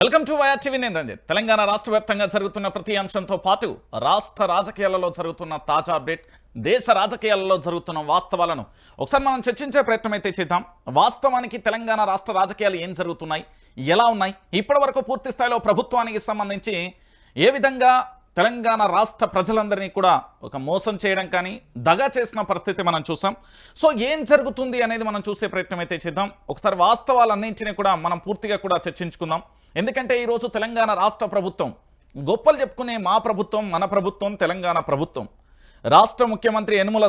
Welcome to YR TV. నేను రంజిత్. తెలంగాణ రాష్ట్ర వ్యాప్తంగా జరుగుతున్న ప్రతి అంశంతో పాటు రాష్ట్ర రాజకీయాలలో జరుగుతున్న తాజా అప్డేట్, దేశ రాజకీయాలలో జరుగుతున్న వాస్తవాలను ఒకసారి మనం చర్చించే ప్రయత్నం అయితే చేద్దాం. వాస్తవానికి తెలంగాణ రాష్ట్ర రాజకీయాలు ఏం జరుగుతున్నాయి, ఎలా ఉన్నాయి, ఇప్పటి వరకు పూర్తి స్థాయిలో ప్రభుత్వానికి సంబంధించి ఏ విధంగా తెలంగాణ రాష్ట్ర ప్రజలందరినీ కూడా ఒక మోసం చేయడం కానీ దగా చేసిన పరిస్థితి మనం చూసాం. సో ఏం జరుగుతుంది అనేది మనం చూసే ప్రయత్నం అయితే చేద్దాం. ఒకసారి వాస్తవాలన్నింటినీ కూడా మనం పూర్తిగా కూడా చర్చించుకుందాం. ఎందుకంటే ఈరోజు తెలంగాణ రాష్ట్ర ప్రభుత్వం గొప్పలు చెప్పుకునే మా ప్రభుత్వం, మన ప్రభుత్వం, తెలంగాణ ప్రభుత్వం, రాష్ట్ర ముఖ్యమంత్రి యనుమల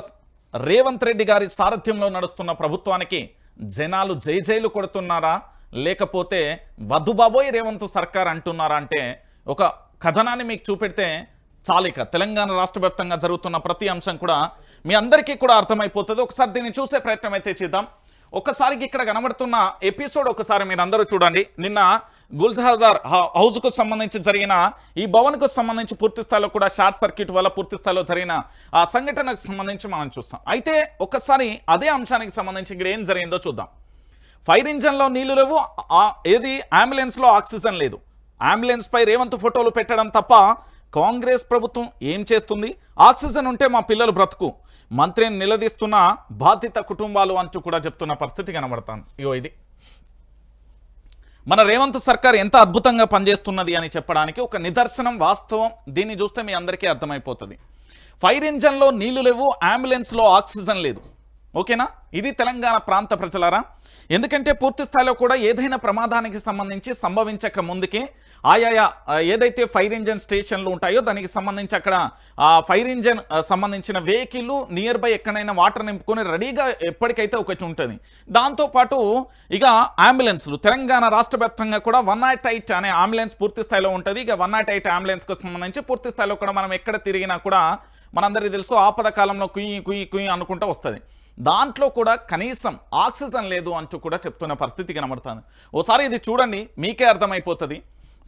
రేవంత్ రెడ్డి గారి సారథ్యంలో నడుస్తున్న ప్రభుత్వానికి జనాలు జైలు కొడుతున్నారా, లేకపోతే వద్దుబాబోయ్ రేవంత్ సర్కార్ అంటున్నారా అంటే ఒక కథనాన్ని మీకు చూపెడితే చాలిక తెలంగాణ రాష్ట్ర వ్యాప్తంగా జరుగుతున్న ప్రతి అంశం కూడా మీ అందరికీ కూడా అర్థమైపోతుంది. ఒకసారి దీన్ని చూసే ప్రయత్నం అయితే చేద్దాం. ఒక్కసారికి ఇక్కడ కనబడుతున్న ఎపిసోడ్ ఒకసారి మీరు అందరూ చూడండి. నిన్న గుల్జహార్ హౌస్కు సంబంధించి జరిగిన ఈ భవన్కు సంబంధించి పూర్తి స్థాయిలో కూడా షార్ట్ సర్క్యూట్ వల్ల పూర్తి స్థాయిలో జరిగిన ఆ సంఘటనకు సంబంధించి మనం చూస్తాం. అయితే ఒక్కసారి అదే అంశానికి సంబంధించి ఇక్కడ ఏం జరిగిందో చూద్దాం. ఫైర్ ఇంజన్లో నీళ్లు లేవు, ఏది అంబులెన్స్లో ఆక్సిజన్ లేదు. అంబులెన్స్ పై రేవంత్ ఫోటోలు పెట్టడం తప్ప కాంగ్రెస్ ప్రభుత్వం ఏం చేస్తుంది? ఆక్సిజన్ ఉంటే మా పిల్లలు బ్రతుకు, మంత్రిని నిలదీస్తున్న బాధిత కుటుంబాలు అంటూ కూడా చెప్తున్న పరిస్థితి కనబడతాను. ఇగో ఇది మన రేవంత్ సర్కార్ ఎంత అద్భుతంగా పనిచేస్తున్నది అని చెప్పడానికి ఒక నిదర్శనం, వాస్తవం. దీన్ని చూస్తే మీ అందరికీ అర్థమైపోతుంది. ఫైర్ ఇంజన్లో నీళ్లు లేవు, అంబులెన్స్లో ఆక్సిజన్ లేదు. ఓకేనా? ఇది తెలంగాణ ప్రాంత ప్రజలారా. ఎందుకంటే పూర్తి స్థాయిలో కూడా ఏదైనా ప్రమాదానికి సంబంధించి సంభవించక ముందుకే ఆయా ఏదైతే ఫైర్ ఇంజన్ స్టేషన్లు ఉంటాయో దానికి సంబంధించి అక్కడ ఫైర్ ఇంజన్ సంబంధించిన వెహికల్ నియర్ బై ఎక్కడైనా వాటర్ నింపుకొని రెడీగా ఎప్పటికైతే ఒకటి ఉంటుంది. దాంతోపాటు ఇక అంబులెన్స్లు తెలంగాణ రాష్ట్ర వ్యాప్తంగా కూడా 108 అనే అంబులెన్స్ పూర్తి స్థాయిలో ఉంటుంది. ఇక 108 అంబులెన్స్కు సంబంధించి పూర్తి స్థాయిలో కూడా మనం ఎక్కడ తిరిగినా కూడా మనందరికీ తెలుసు ఆపద కాలంలో కుయ్యి కుయ్యి కుయ్యి అనుకుంటూ వస్తుంది. దాంట్లో కూడా కనీసం ఆక్సిజన్ లేదు అంటూ కూడా చెప్తున్న పరిస్థితి కనబడుతుంది. ఓసారి ఇది చూడండి, మీకే అర్థమైపోతుంది.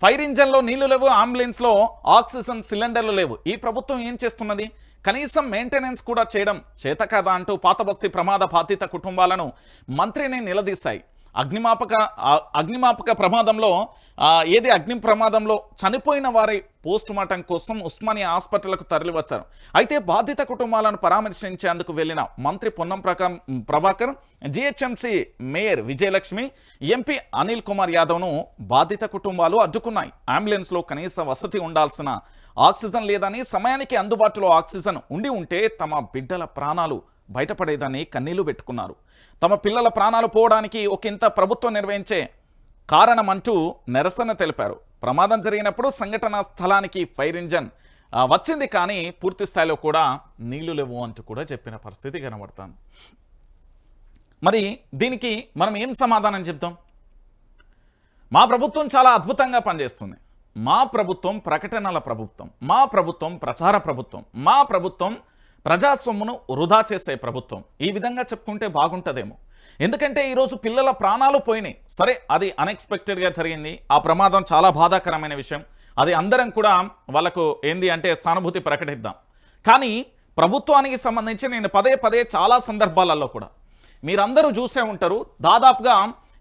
ఫైర్ ఇంజన్లో నీళ్లు లేవు, అంబులెన్స్లో ఆక్సిజన్ సిలిండర్లు లేవు. ఈ ప్రభుత్వం ఏం చేస్తున్నది? కనీసం మెయింటెనెన్స్ కూడా చేయడం చేత కదా అంటూ పాతబస్తీ ప్రమాద బాధిత కుటుంబాలను మంత్రిని నిలదీశాయి. అగ్నిమాపక ప్రమాదంలో అగ్ని ప్రమాదంలో చనిపోయిన వారి పోస్ట్ మార్టం కోసం ఉస్మానియా హాస్పిటల్కు తరలివచ్చారు. అయితే బాధిత కుటుంబాలను పరామర్శించేందుకు వెళ్లిన మంత్రి Ponnam Prabhakar, GHMC mayor Vijayalakshmi, MP Anil Kumar యాదవ్ను బాధిత కుటుంబాలు అడ్డుకున్నాయి. అంబులెన్స్లో కనీస వసతి ఉండాల్సిన ఆక్సిజన్ లేదని, సమయానికి అందుబాటులో ఆక్సిజన్ ఉండి ఉంటే తమ బిడ్డల ప్రాణాలు బయటపడేదని కన్నీళ్లు పెట్టుకున్నారు. తమ పిల్లల ప్రాణాలు పోవడానికి ఒకంత ప్రభుత్వం నిర్వహించే కారణం అంటూ నిరసన తెలిపారు. ప్రమాదం జరిగినప్పుడు సంఘటనా స్థలానికి ఫైర్ ఇంజన్ వచ్చింది, కానీ పూర్తి స్థాయిలో కూడా నీళ్లు లేవు అంటూ కూడా చెప్పిన పరిస్థితి కనబడుతుంది. మరి దీనికి మనం ఏం సమాధానం చెప్తాం? మా ప్రభుత్వం చాలా అద్భుతంగా పనిచేస్తుంది, మా ప్రభుత్వం ప్రకటనల ప్రభుత్వం, మా ప్రభుత్వం ప్రచార ప్రభుత్వం, మా ప్రభుత్వం ప్రజాస్వామ్యను వృధా చేసే ప్రభుత్వం, ఈ విధంగా చెప్పుకుంటే బాగుంటుందేమో. ఎందుకంటే ఈరోజు పిల్లల ప్రాణాలు పోయినాయి. సరే, అది అన్ఎక్స్పెక్టెడ్గా జరిగింది. ఆ ప్రమాదం చాలా బాధాకరమైన విషయం. అది అందరం కూడా వాళ్ళకు ఏంది అంటే సానుభూతి ప్రకటిద్దాం. కానీ ప్రభుత్వానికి సంబంధించి నేను పదే చాలా సందర్భాలలో కూడా మీరందరూ చూసే ఉంటారు. దాదాపుగా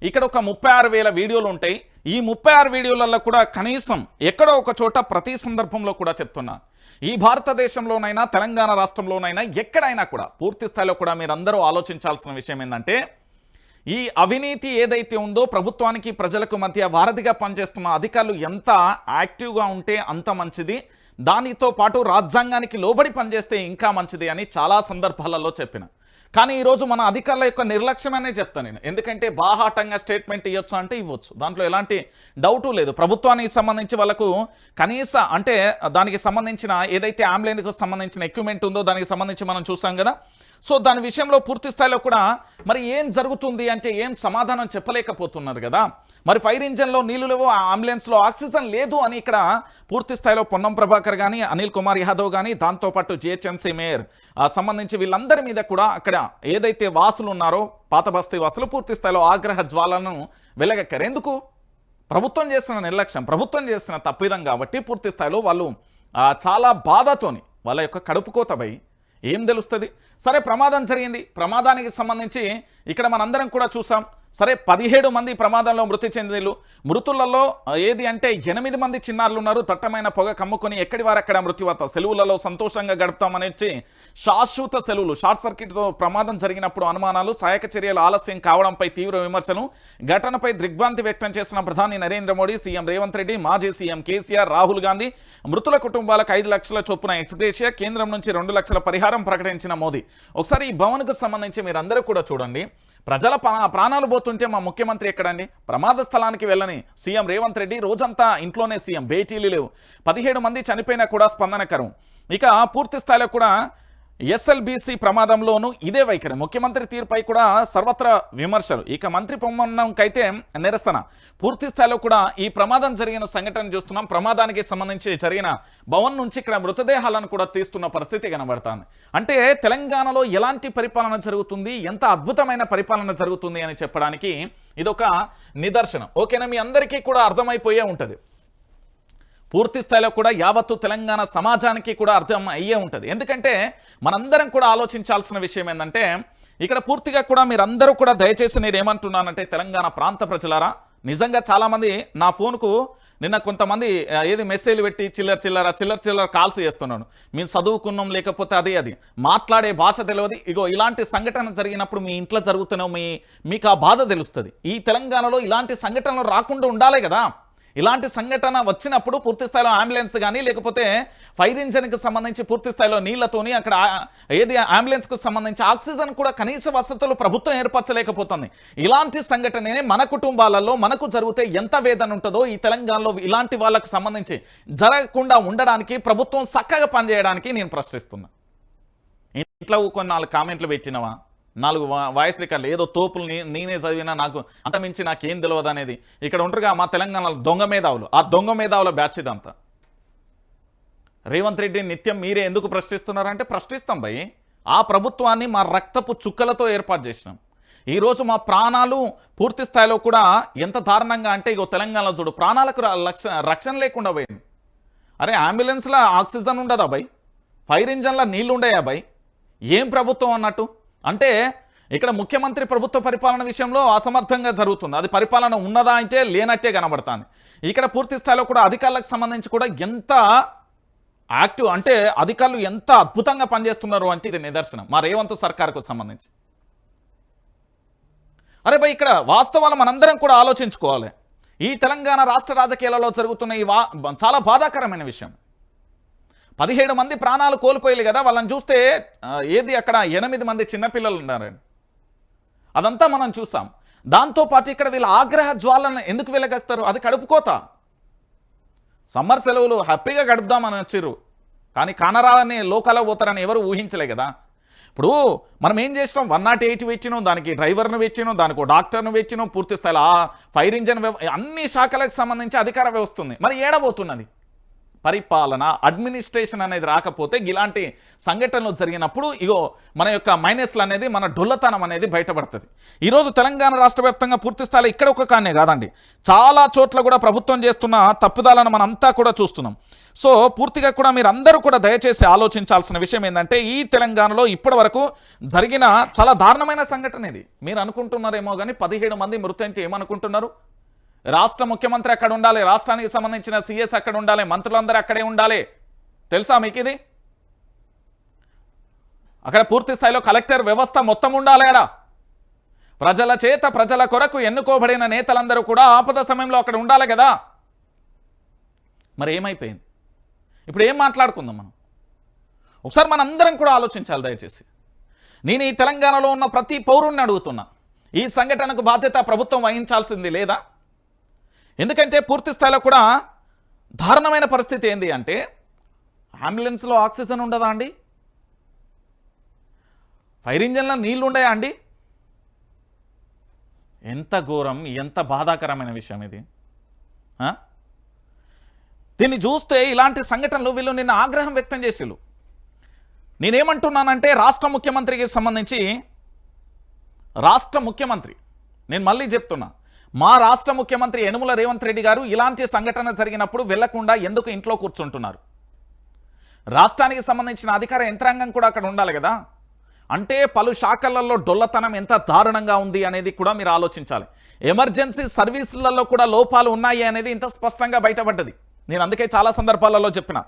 ఇక్కడ ఒక 36,000 వీడియోలు ఉంటాయి. ఈ 36 వీడియోలలో కూడా కనీసం ఎక్కడో ఒక చోట ప్రతి సందర్భంలో కూడా చెప్తున్నా, ఈ భారతదేశంలోనైనా తెలంగాణ రాష్ట్రంలోనైనా ఎక్కడైనా కూడా పూర్తి స్థాయిలో కూడా మీరందరూ ఆలోచించాల్సిన విషయం ఏంటంటే, ఈ అవినీతి ఏదైతే ఉందో ప్రభుత్వానికి ప్రజలకు మధ్య వారధిగా పనిచేస్తున్న అధికారులు ఎంత యాక్టివ్గా ఉంటే అంత మంచిది, దానితో పాటు రాజ్యాంగానికి లోబడి పనిచేస్తే ఇంకా మంచిది అని చాలా సందర్భాలలో చెప్పిన. కానీ ఈరోజు మన అధికారుల యొక్క నిర్లక్ష్యమనే చెప్తాను నేను. ఎందుకంటే బాహాటంగా స్టేట్మెంట్ ఇవ్వచ్చు అంటే ఇవ్వచ్చు, దాంట్లో ఎలాంటి డౌటు లేదు. ప్రభుత్వానికి సంబంధించి వాళ్ళకు కనీస అంటే దానికి సంబంధించిన ఏదైతే అంబులెన్స్కి సంబంధించిన ఎక్విప్మెంట్ ఉందో దానికి సంబంధించి మనం చూసాం కదా. సో దాని విషయంలో పూర్తి స్థాయిలో కూడా మరి ఏం జరుగుతుంది అంటే ఏం సమాధానం చెప్పలేకపోతున్నారు కదా. మరి ఫైర్ ఇంజన్లో నీళ్లు లేవు, అంబులెన్స్లో ఆక్సిజన్ లేదు అని ఇక్కడ పూర్తి స్థాయిలో పొన్నం ప్రభాకర్ కానీ, అనిల్ కుమార్ యాదవ్ కానీ, దాంతోపాటు జిహెచ్ఎంసీ మేయర్ సంబంధించి వీళ్ళందరి మీద కూడా అక్కడ ఏదైతే వాసులు ఉన్నారో పాత బస్తీ వాసులు పూర్తి స్థాయిలో ఆగ్రహ జ్వాలను వెలగక్కారు. ఎందుకు? ప్రభుత్వం చేసిన నిర్లక్ష్యం, ప్రభుత్వం చేసిన తప్పిదం కాబట్టి పూర్తి స్థాయిలో వాళ్ళు చాలా బాధతోని వాళ్ళ యొక్క కడుపు కోతపై ఏం తెలుస్తుంది? సరే, ప్రమాదం జరిగింది. ప్రమాదానికి సంబంధించి ఇక్కడ మనందరం కూడా చూసాం. సరే 17 మంది ప్రమాదంలో మృతి చెందిలు. మృతులలో ఏది అంటే 8 మంది చిన్నారులు ఉన్నారు. దట్టమైన పొగ కమ్ముకొని ఎక్కడి వారక్కడ మృత్యువాత. సెలవులలో సంతోషంగా గడుపుతామనేసి శాశ్వత సెలవులు. షార్ట్ సర్క్యూట్తో ప్రమాదం జరిగినప్పుడు అనుమానాలు, సహాయక చర్యలు ఆలస్యం కావడంపై తీవ్ర విమర్శలు. ఘటనపై దిగ్భ్రాంతి వ్యక్తం చేసిన ప్రధాని నరేంద్ర మోడీ, సీఎం రేవంత్ రెడ్డి, మాజీ సీఎం కేసీఆర్, రాహుల్ గాంధీ. మృతుల కుటుంబాలకు 5 లక్షల చొప్పున ఎక్స్గ్రేషియా, కేంద్రం నుంచి 2 లక్షల పరిహారం ప్రకటించిన మోదీ. ఒకసారి ఈ భవన్కు సంబంధించి మీరందరూ కూడా చూడండి. ప్రజల ప్రాణాలు పోతుంటే మా ముఖ్యమంత్రి ఎక్కడండి? ప్రమాద స్థలానికి వెళ్ళని సీఎం రేవంత్ రెడ్డి రోజంతా ఇంట్లోనే సీఎం, భేటీలు లేవు. 17 మంది చనిపోయినా కూడా స్పందనకరం. ఇక పూర్తి స్థాయిలో కూడా ఎస్ఎల్బీసీ ప్రమాదంలోనూ ఇదే వైఖరి. ముఖ్యమంత్రి తీరుపై కూడా సర్వత్రా విమర్శలు. ఇక మంత్రి పొమ్మన్నంకైతే నిరసన. పూర్తి స్థాయిలో కూడా ఈ ప్రమాదం జరిగిన సంఘటన చూస్తున్నాం. ప్రమాదానికి సంబంధించి జరిగిన భవన్ నుంచి ఇక్కడ మృతదేహాలను కూడా తీస్తున్న పరిస్థితి కనబడుతుంది. అంటే తెలంగాణలో ఎలాంటి పరిపాలన జరుగుతుంది, ఎంత అద్భుతమైన పరిపాలన జరుగుతుంది అని చెప్పడానికి ఇదొక నిదర్శనం. ఓకేనా? మీ అందరికీ కూడా అర్థమైపోయే ఉంటుంది. పూర్తి స్థాయిలో కూడా యావత్తు తెలంగాణ సమాజానికి కూడా అర్థం అయ్యే ఉంటుంది. ఎందుకంటే మనందరం కూడా ఆలోచించాల్సిన విషయం ఏంటంటే ఇక్కడ పూర్తిగా కూడా మీరందరూ కూడా దయచేసి నేను ఏమంటున్నానంటే తెలంగాణ ప్రాంత ప్రజలారా, నిజంగా చాలామంది నా ఫోన్కు నిన్న కొంతమంది ఏది మెసేజ్లు పెట్టి చిల్లర కాల్స్ చేస్తున్నాను. మేము చదువుకున్నాం లేకపోతే అది మాట్లాడే భాష తెలియదు. ఇగో ఇలాంటి సంఘటన జరిగినప్పుడు మీ ఇంట్లో జరుగుతున్నావు, మీకు ఆ బాధ తెలుస్తుంది. ఈ తెలంగాణలో ఇలాంటి సంఘటనలు రాకుండా ఉండాలి కదా. ఇలాంటి సంఘటన వచ్చినప్పుడు పూర్తి స్థాయిలో అంబులెన్స్ కానీ లేకపోతే ఫైర్ ఇంజన్కి సంబంధించి పూర్తి స్థాయిలో నీళ్లతోని అక్కడ ఏది అంబులెన్స్కు సంబంధించి ఆక్సిజన్ కూడా కనీస వసతులు ప్రభుత్వం ఏర్పరచలేకపోతుంది. ఇలాంటి సంఘటనే మన కుటుంబాలలో మనకు జరిగితే ఎంత వేదన ఉంటుందో ఈ తెలంగాణలో ఇలాంటి వాళ్ళకు సంబంధించి జరగకుండా ఉండడానికి ప్రభుత్వం చక్కగా పనిచేయడానికి నేను ప్రశ్నిస్తున్నా. ఇంట్లో కొన్ని 4 కామెంట్లు పెట్టినవా, 4 వాయిస్ రికార్డులు, ఏదో తోపులు నేనే చదివినా నాకు అంతమించి నాకేం తెలియదు అనేది. ఇక్కడ ఉంటారుగా మా తెలంగాణలో దొంగ మేధావులు, ఆ దొంగ మేధావుల బ్యాచ్ ఇదంతా. రేవంత్ రెడ్డి నిత్యం మీరే ఎందుకు ప్రశ్నిస్తున్నారంటే ప్రశ్నిస్తాం భయ్. ఆ ప్రభుత్వాన్ని మా రక్తపు చుక్కలతో ఏర్పాటు చేసినాం. ఈరోజు మా ప్రాణాలు పూర్తి స్థాయిలో కూడా ఎంత దారుణంగా అంటే ఇగో తెలంగాణలో చూడు ప్రాణాలకు రక్షణ లేకుండా పోయింది. అరే అంబులెన్స్లో ఆక్సిజన్ ఉండదా భయ్? ఫైర్ ఇంజన్లో నీళ్ళు ఉండయా భయ్? ఏం ప్రభుత్వం అన్నట్టు? అంటే ఇక్కడ ముఖ్యమంత్రి ప్రభుత్వ పరిపాలన విషయంలో అసమర్థంగా జరుగుతుంది. అది పరిపాలన ఉన్నదా అంటే లేనట్టే కనబడుతుంది. ఇక్కడ పూర్తి స్థాయిలో కూడా అధికారులకు సంబంధించి కూడా ఎంత యాక్టివ్ అంటే అధికారులు ఎంత అద్భుతంగా పనిచేస్తున్నారు అంటే ఇది నిదర్శనం మా రేవంత్ సర్కార్కు సంబంధించి. అరే భయ్ ఇక్కడ వాస్తవాలు మనందరం కూడా ఆలోచించుకోవాలి. ఈ తెలంగాణ రాష్ట్ర రాజకీయాలలో జరుగుతున్న ఈ చాలా బాధాకరమైన విషయం. 17 మంది ప్రాణాలు కోల్పోయాలి కదా. వాళ్ళని చూస్తే ఏది అక్కడ 8 మంది చిన్నపిల్లలు ఉన్నారండి. అదంతా మనం చూసాం. దాంతోపాటు ఇక్కడ వీళ్ళ ఆగ్రహ జ్వాలను ఎందుకు వెళ్ళగలుగుతారు? అది కడుపుకోత. సమ్మర్ సెలవులు హ్యాపీగా గడుపుదామని వచ్చిర్రు, కానీ కానరాని లోకాలకు పోతారని ఎవరు ఊహించలే కదా. ఇప్పుడు మనం ఏం చేసినాం? 108 వెచ్చినాం, దానికి డ్రైవర్ను వెచ్చినాం, దానికి డాక్టర్ను వెచ్చినాం, పూర్తి స్థాయిలో ఫైర్ ఇంజన్ అన్ని శాఖలకు సంబంధించి అధికార వ్యవస్థ ఉంది. మరి ఏడబోతున్నది పరిపాలన, అడ్మినిస్ట్రేషన్ అనేది రాకపోతే ఇలాంటి సంఘటనలు జరిగినప్పుడు ఇగో మన యొక్క మైనస్లు అనేది మన డొల్లతనం అనేది బయటపడుతుంది. ఈరోజు తెలంగాణ రాష్ట్ర వ్యాప్తంగా పూర్తి స్థాయిలో ఇక్కడ ఒక కానే కాదండి, చాలా చోట్ల కూడా ప్రభుత్వం చేస్తున్న తప్పిదాలను మనం అంతా కూడా చూస్తున్నాం. సో పూర్తిగా కూడా మీరు అందరూ కూడా దయచేసి ఆలోచించాల్సిన విషయం ఏంటంటే ఈ తెలంగాణలో ఇప్పటి వరకు జరిగిన చాలా దారుణమైన సంఘటన ఇది. మీరు అనుకుంటున్నారేమో కానీ 17 మంది మృతి అంటే ఏమనుకుంటున్నారు? రాష్ట్ర ముఖ్యమంత్రి అక్కడ ఉండాలి, రాష్ట్రానికి సంబంధించిన సీఎస్ అక్కడ ఉండాలి, మంత్రులందరూ అక్కడే ఉండాలి. తెలుసా మీకు ఇది? అక్కడ పూర్తి స్థాయిలో కలెక్టర్ వ్యవస్థ మొత్తం ఉండాలి. ఆడ ప్రజల చేత ప్రజల కొరకు ఎన్నుకోబడిన నేతలందరూ కూడా ఆపద సమయంలో అక్కడ ఉండాలి కదా. మరి ఏమైపోయింది? ఇప్పుడు ఏం మాట్లాడుకుందాం మనం? ఒకసారి మనందరం కూడా ఆలోచించాలి దయచేసి. నేను ఈ తెలంగాణలో ఉన్న ప్రతి పౌరుణ్ణి అడుగుతున్నా, ఈ సంఘటనకు బాధ్యత ప్రభుత్వం వహించాల్సింది లేదా? ఎందుకంటే పూర్తి స్థాయిలో కూడా దారుణమైన పరిస్థితి ఏంటి అంటే అంబులెన్స్లో ఆక్సిజన్ ఉండదా అండి? ఫైర్ ఇంజన్లో నీళ్ళు ఉండయా అండి? ఎంత ఘోరం, ఎంత బాధాకరమైన విషయం ఇది. దీన్ని చూస్తే ఇలాంటి సంఘటనలు వీళ్ళు నిన్న ఆగ్రహం వ్యక్తం చేసిళ్ళు. నేనేమంటున్నానంటే రాష్ట్ర ముఖ్యమంత్రికి సంబంధించి నేను మళ్ళీ చెప్తున్నా, మా రాష్ట్ర ముఖ్యమంత్రి యనుమల రేవంత్ రెడ్డి గారు ఇలాంటి సంఘటన జరిగినప్పుడు వెళ్లకుండా ఎందుకు ఇంట్లో కూర్చుంటున్నారు? రాష్ట్రానికి సంబంధించిన అధికార యంత్రాంగం కూడా అక్కడ ఉండాలి కదా. అంటే పలు శాఖలలో డొల్లతనం ఎంత దారుణంగా ఉంది అనేది కూడా మీరు ఆలోచించాలి. ఎమర్జెన్సీ సర్వీసులలో కూడా లోపాలు ఉన్నాయి అనేది ఇంత స్పష్టంగా బయటపడ్డది. నేను అందుకే చాలా సందర్భాలలో చెప్పిన,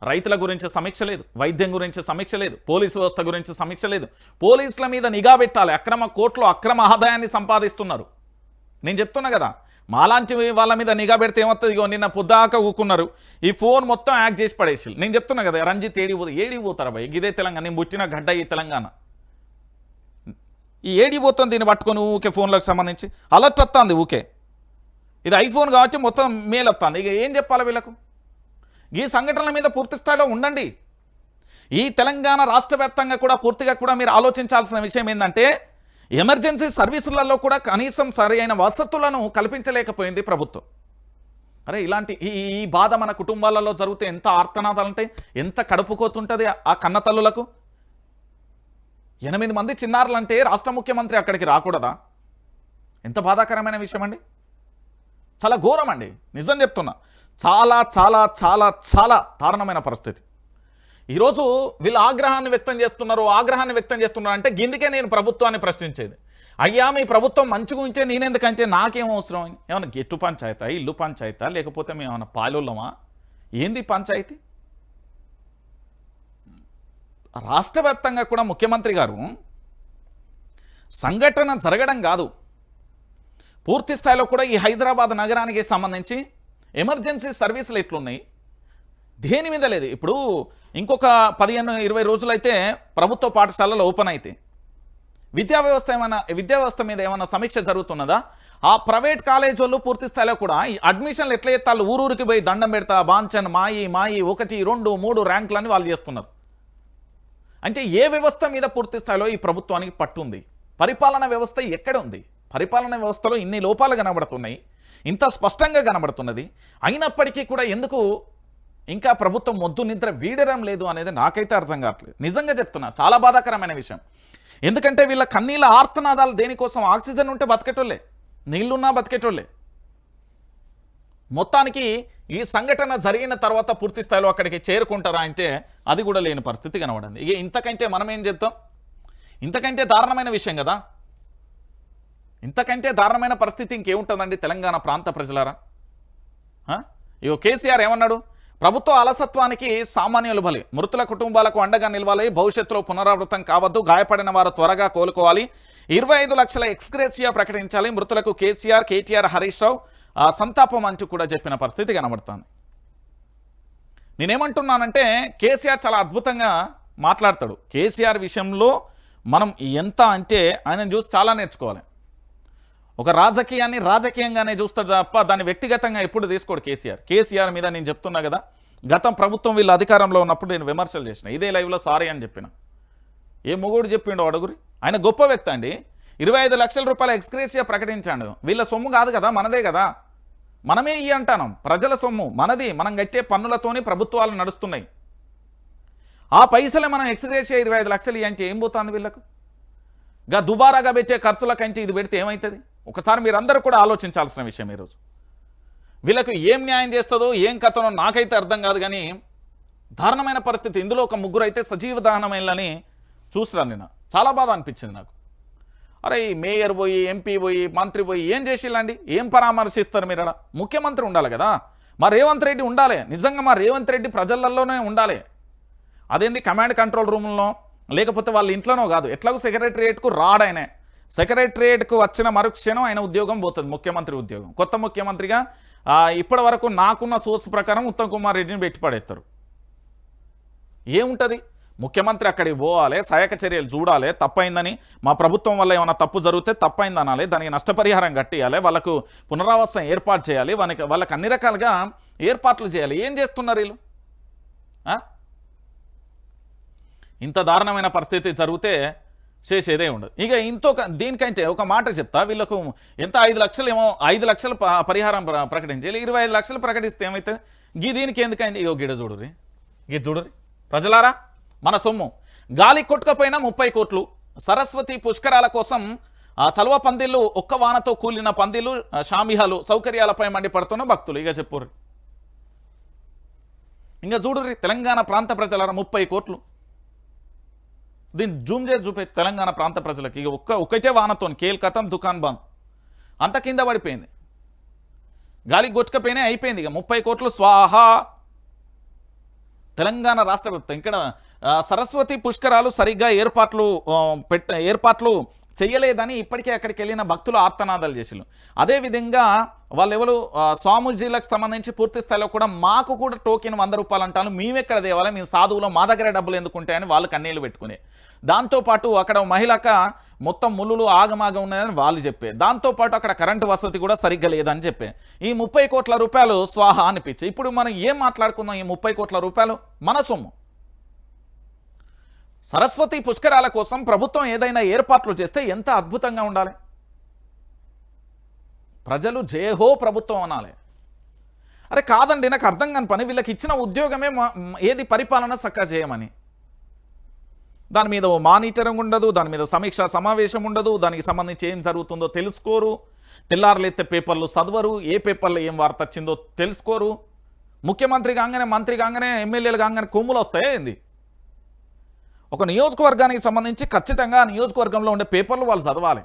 రైతుల గురించి సమీక్ష లేదు, వైద్యం గురించి సమీక్ష లేదు, పోలీసు వ్యవస్థ గురించి సమీక్ష లేదు. పోలీసుల మీద నిఘా పెట్టాలి. అక్రమ కోట్లు అక్రమ ఆదాయాన్ని సంపాదిస్తున్నారు. నేను చెప్తున్నా కదా, మాలాంటి వాళ్ళ మీద నిఘా పెడితే ఏమవుతుంది? ఇగో నిన్న పొద్దాక ఊకున్నారు, ఈ ఫోన్ మొత్తం యాక్ట్ చేసి పడేసి. నేను చెప్తున్నా కదా, రంజిత్ ఏడిపోతారా భయ్? ఇదే తెలంగాణ, నేను పుట్టిన గడ్డ ఈ తెలంగాణ. ఈ ఏడిపోతుంది దీన్ని పట్టుకొని ఊకే ఫోన్లకు సంబంధించి అలర్ట్ వస్తుంది ఊకే. ఇది ఐఫోన్ కాబట్టి మొత్తం మేల్ వస్తుంది. ఇక ఏం చెప్పాలి వీళ్ళకు? ఈ సంఘటనల మీద పూర్తి స్థాయిలో ఉండండి. ఈ తెలంగాణ రాష్ట్ర వ్యాప్తంగా కూడా పూర్తిగా కూడా మీరు ఆలోచించాల్సిన విషయం ఏంటంటే, ఎమర్జెన్సీ సర్వీసులలో కూడా కనీసం సరైన వసతులను కల్పించలేకపోయింది ప్రభుత్వం. అరే ఇలాంటి ఈ బాధ మన కుటుంబాలలో జరిగితే ఎంత ఆర్తనాదాలు ఉంటాయి, ఎంత కడుపుకోతుంటుంది ఆ కన్నతల్లులకు. 8 మంది చిన్నారులంటే రాష్ట్ర ముఖ్యమంత్రి అక్కడికి రాకూడదా? ఎంత బాధాకరమైన విషయం అండి. చాలా ఘోరం అండి, నిజం చెప్తున్నా. చాలా చాలా చాలా చాలా దారుణమైన పరిస్థితి. ఈరోజు వీళ్ళు ఆగ్రహాన్ని వ్యక్తం చేస్తున్నారు అంటే గిందికే నేను ప్రభుత్వాన్ని ప్రశ్నించేది. అయ్యా మీ ప్రభుత్వం మంచిగా ఉంచే నేనెందుకంటే నాకేం అవసరం? ఏమన్నా గెట్టు పంచాయతా, ఇల్లు పంచాయతా, లేకపోతే మేము ఏమన్నా పాలుళ్ళమా? ఏంది పంచాయతీ? రాష్ట్ర వ్యాప్తంగా కూడా ముఖ్యమంత్రి గారు సంఘటన జరగడం కాదు, పూర్తి స్థాయిలో కూడా ఈ హైదరాబాద్ నగరానికి సంబంధించి ఎమర్జెన్సీ సర్వీసులు ఎట్లున్నాయి, దేని మీద లేదు. ఇప్పుడు ఇంకొక 15-20 రోజులైతే ప్రభుత్వ పాఠశాలలు ఓపెన్ అయితే విద్యా వ్యవస్థ మీద ఏమైనా సమీక్ష జరుగుతున్నదా? ఆ ప్రైవేట్ కాలేజ్ వాళ్ళు పూర్తి స్థాయిలో కూడా ఈ అడ్మిషన్లు ఎట్లా చేస్తారు? ఊరూరికి పోయి దండం పెడతా, బాంచన్, మాయి 1, 2, 3 ర్యాంకులని వాళ్ళు చేస్తున్నారు. అంటే ఏ వ్యవస్థ మీద పూర్తి స్థాయిలో ఈ ప్రభుత్వానికి పట్టుంది? పరిపాలన వ్యవస్థ ఎక్కడ ఉంది? పరిపాలన వ్యవస్థలో ఇన్ని లోపాలు కనబడుతున్నాయి, ఇంత స్పష్టంగా కనబడుతున్నది. అయినప్పటికీ కూడా ఎందుకు ఇంకా ప్రభుత్వం మొద్దు నిద్ర వీడడం లేదు అనేది నాకైతే అర్థం కావట్లేదు. నిజంగా చెప్తున్నా, చాలా బాధాకరమైన విషయం. ఎందుకంటే వీళ్ళ కన్నీళ్ళ ఆర్తనాదాలు దేనికోసం? ఆక్సిజన్ ఉంటే బతికేటోళ్ళే, నీళ్లున్నా బతికేటోళ్ళే. మొత్తానికి ఈ సంఘటన జరిగిన తర్వాత పూర్తి స్థాయిలో అక్కడికి చేరుకుంటారా అంటే అది కూడా లేని పరిస్థితి కనబడింది. ఇక ఇంతకంటే మనం ఏం చేద్దాం? ఇంతకంటే దారుణమైన విషయం కదా. ఇంతకంటే దారుణమైన పరిస్థితి ఇంకేముంటుందండి తెలంగాణ ప్రాంత ప్రజలారా? ఇగో కేసీఆర్ ఏమన్నాడు? ప్రభుత్వ అలసత్వానికి సామాన్యులు బలి, మృతుల కుటుంబాలకు అండగా నిలవాలి, భవిష్యత్తులో పునరావృతం కావద్దు, గాయపడిన వారు త్వరగా కోలుకోవాలి, 25 లక్షల ఎక్స్గ్రేసియా ప్రకటించాలి, మృతులకు కేటీఆర్, హరీష్ రావు సంతాపం అంటూ కూడా చెప్పిన పరిస్థితి కనబడుతుంది. నేనేమంటున్నానంటే కేసీఆర్ చాలా అద్భుతంగా మాట్లాడతాడు. కేసీఆర్ విషయంలో మనం ఎంత అంటే ఆయనను చూసి చాలా నేర్చుకోవాలి. ఒక రాజకీయాన్ని రాజకీయంగానే చూస్తాడు తప్ప దాన్ని వ్యక్తిగతంగా ఎప్పుడు తీసుకోడు కేసీఆర్ మీద నేను చెప్తున్నా కదా, గతం ప్రభుత్వం వీళ్ళ అధికారంలో ఉన్నప్పుడు నేను విమర్శలు చేసిన, ఇదే లైవ్లో సారీ అని చెప్పిన. ఏ మొగోడు చెప్పిండు అడుగురి? ఆయన గొప్ప వ్యక్తి అండి. 25 లక్షల రూపాయల ఎక్స్గ్రేసియా ప్రకటించాడు. వీళ్ళ సొమ్ము కాదు కదా, మనదే కదా, మనమే ఈ అంటాను. ప్రజల సొమ్ము మనది, మనం కట్టే పన్నులతోనే ప్రభుత్వాలు నడుస్తున్నాయి. ఆ పైసలే మనం ఎక్స్గ్రేసియా 25 లక్షలు అంటే ఏం పోతుంది వీళ్ళకు? దుబారాగా పెట్టే ఖర్చుల కంటే ఇది పెడితే ఏమవుతుంది? ఒకసారి మీరందరూ కూడా ఆలోచించాల్సిన విషయం. ఈరోజు వీళ్ళకు ఏం న్యాయం చేస్తుందో ఏం కథనో నాకైతే అర్థం కాదు. కానీ దారుణమైన పరిస్థితి. ఇందులో ఒక 3 అయితే సజీవ దహనమైనని చూసిరాను. నేను చాలా బాధ అనిపించింది నాకు. అరే మేయర్ పోయి, ఎంపీ పోయి, మంత్రి పోయి ఏం చేసిల్లండి? ఏం పరామర్శిస్తారు మీరు? ముఖ్యమంత్రి ఉండాలి కదా, మా రేవంత్ రెడ్డి ఉండాలి. నిజంగా మా రేవంత్ రెడ్డి ప్రజలలోనే ఉండాలి. అదేంది కమాండ్ కంట్రోల్ రూమ్లో లేకపోతే వాళ్ళ ఇంట్లోనో కాదు. ఎట్లాగో సెక్రటరియేట్కు రాడాయనే. సెక్రటరియేట్కు వచ్చిన మరుక్షణం ఆయన ఉద్యోగం పోతుంది, ముఖ్యమంత్రి ఉద్యోగం. కొత్త ముఖ్యమంత్రిగా ఇప్పటి వరకు నాకున్న సోర్స్ ప్రకారం ఉత్తమ్ కుమార్ రెడ్డిని పెట్టి పడేస్తారు. ఏముంటుంది? ముఖ్యమంత్రి అక్కడికి పోవాలి, సహాయక చర్యలు చూడాలి, తప్పైందని మా ప్రభుత్వం వల్ల ఏమైనా తప్పు జరిగితే తప్పైంది అనాలి, దానికి నష్టపరిహారం కట్టియాలి, వాళ్ళకు పునరావాసం ఏర్పాటు చేయాలి, వాళ్ళకి అన్ని రకాలుగా ఏర్పాట్లు చేయాలి. ఏం చేస్తున్నారు వీళ్ళు? ఇంత దారుణమైన పరిస్థితి జరిగితే చేసేదే ఉండదు. ఇక దీనికంటే ఒక మాట చెప్తా. వీళ్ళకు ఎంత 5 లక్షలు ఏమో 5 లక్షలు పరిహారం ప్రకటించాలి, 25 లక్షలు ప్రకటిస్తే ఏమవుతుంది? దీనికి ఎందుకండి? ఇగో గిడ చూడురి, చూడురి ప్రజలారా, మన సొమ్ము గాలి కొట్టుకపోయినా 30 కోట్లు. సరస్వతి పుష్కరాల కోసం చలువ పందిళ్ళు, ఒక్క వానతో కూలిన పందిళ్ళు, షామిహాలు, సౌకర్యాలపై మండిపడుతున్న భక్తులు. ఇక చెప్పుర్రి, ఇంకా చూడుర్రి తెలంగాణ ప్రాంత ప్రజలారా, 30 కోట్లు. దీన్ని జూమ్ చేసి చూపే తెలంగాణ ప్రాంత ప్రజలకు ఇక ఒకటే వానతో కేల్ కథం దుకాన్ బంద్ అంత కింద పడిపోయింది, గాలికి గొచ్చుకపోయినా అయిపోయింది. ఇక 30 కోట్లు స్వాహా. తెలంగాణ రాష్ట్ర ప్రభుత్వం ఇక్కడ సరస్వతి పుష్కరాలు సరిగ్గా ఏర్పాట్లు చెయ్యలేదని ఇప్పటికే అక్కడికి వెళ్ళిన భక్తులు ఆర్తనాదాలు చేసిళ్ళు. అదేవిధంగా వాళ్ళెవరు స్వామీజీలకు సంబంధించి పూర్తి స్థాయిలో కూడా మాకు కూడా టోకెన్ 100 రూపాయలు అంటాను, మేమెక్కడ దేవాలి, మేము సాధువులో మా దగ్గర డబ్బులు ఎందుకుంటాయని వాళ్ళు కన్నీళ్ళు పెట్టుకునే. దాంతోపాటు అక్కడ మహిళక మొత్తం ముళ్ళు ఆగమాగం ఉన్నాయని వాళ్ళు చెప్పే. దాంతోపాటు అక్కడ కరెంటు వసతి కూడా సరిగ్గా లేదని చెప్పే. ఈ 30 కోట్ల రూపాయలు స్వాహా అనిపించి ఇప్పుడు మనం ఏం మాట్లాడుకుందాం? ఈ 30 కోట్ల రూపాయలు మన సొమ్ము. సరస్వతి పుష్కరాల కోసం ప్రభుత్వం ఏదైనా ఏర్పాట్లు చేస్తే ఎంత అద్భుతంగా ఉండాలి. ప్రజలు జయహో ప్రభుత్వం అనాలి. అరే కాదండి, నాకు అర్థం కాని పని, వీళ్ళకి ఇచ్చిన ఉద్యోగమే ఏది పరిపాలన చక్కగా చేయమని. దాని మీద మానిటరింగ్ ఉండదు, దాని మీద సమీక్షా సమావేశం ఉండదు, దానికి సంబంధించి ఏం జరుగుతుందో తెలుసుకోరు, తెల్లారులెత్తే పేపర్లు చదవరు, ఏ పేపర్లో ఏం వార్త వచ్చిందో తెలుసుకోరు. ముఖ్యమంత్రి కాగానే మంత్రి కాగానే ఎమ్మెల్యేలు కాగానే కొమ్ములు వస్తాయి ఏంది? ఒక నియోజకవర్గానికి సంబంధించి ఖచ్చితంగా ఆ నియోజకవర్గంలో ఉండే పేపర్లు వాళ్ళు చదవాలి.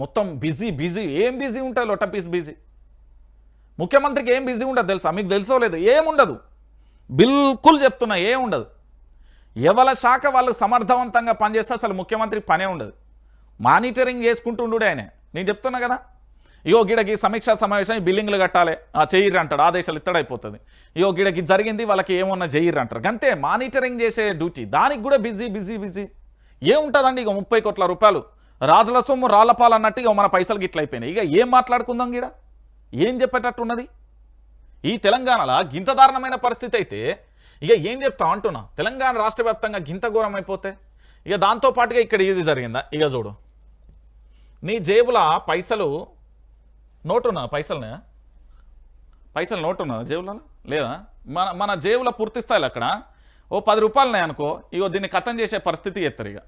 మొత్తం బిజీ ఏం బిజీ ఉంటుంది? లొట్ట పీస్ బిజీ. ముఖ్యమంత్రికి ఏం బిజీ ఉండదు తెలుసా? మీకు తెలుసో లేదు, ఏముండదు. బిల్కుల్ చెప్తున్నా, ఏముండదు. ఎవరి శాఖ వాళ్ళు సమర్థవంతంగా పనిచేస్తే అసలు ముఖ్యమంత్రికి పనే ఉండదు. మానిటరింగ్ చేసుకుంటుండే ఆయన. నేను చెప్తున్నా కదా, ఇగో గిడకి సమీక్షా సమావేశం బిల్లింగ్లు కట్టాలి, చెయ్యిర్రు అంటాడు, ఆదేశాలు ఇత్తడైపోతుంది. ఇగో గిడకి జరిగింది, వాళ్ళకి ఏమన్నా చెయ్యిర్రు అంటారు. అంతే మానిటరింగ్ చేసే డ్యూటీ. దానికి కూడా బిజీ. ఏముంటుందండి? ఇక 30 కోట్ల రూపాయలు రాజుల సొమ్ము రాళ్లపాలు అన్నట్టు ఇక మన పైసలు గిట్ల అయిపోయినాయి. ఇక ఏం మాట్లాడుకుందాం? గిడ ఏం చెప్పేటట్టున్నది? ఈ తెలంగాణలో గింత దారుణమైన పరిస్థితి అయితే ఇక ఏం చెప్తాం అంటున్నా. తెలంగాణ రాష్ట్ర వ్యాప్తంగా గింత ఘోరం అయిపోతే ఇక దాంతోపాటుగా ఇక్కడ ఏది జరిగిందా? ఇక చూడు, నీ జేబుల పైసలు నోటున్నా, పైసలు నోటున్నా జేబులలో లేదా? మన జేబుల పూర్తి స్థాయిలో అక్కడ ఓ 10 రూపాయలున్నాయి అనుకో, ఇగో దీన్ని ఖతం చేసే పరిస్థితి ఎత్తరు. ఇక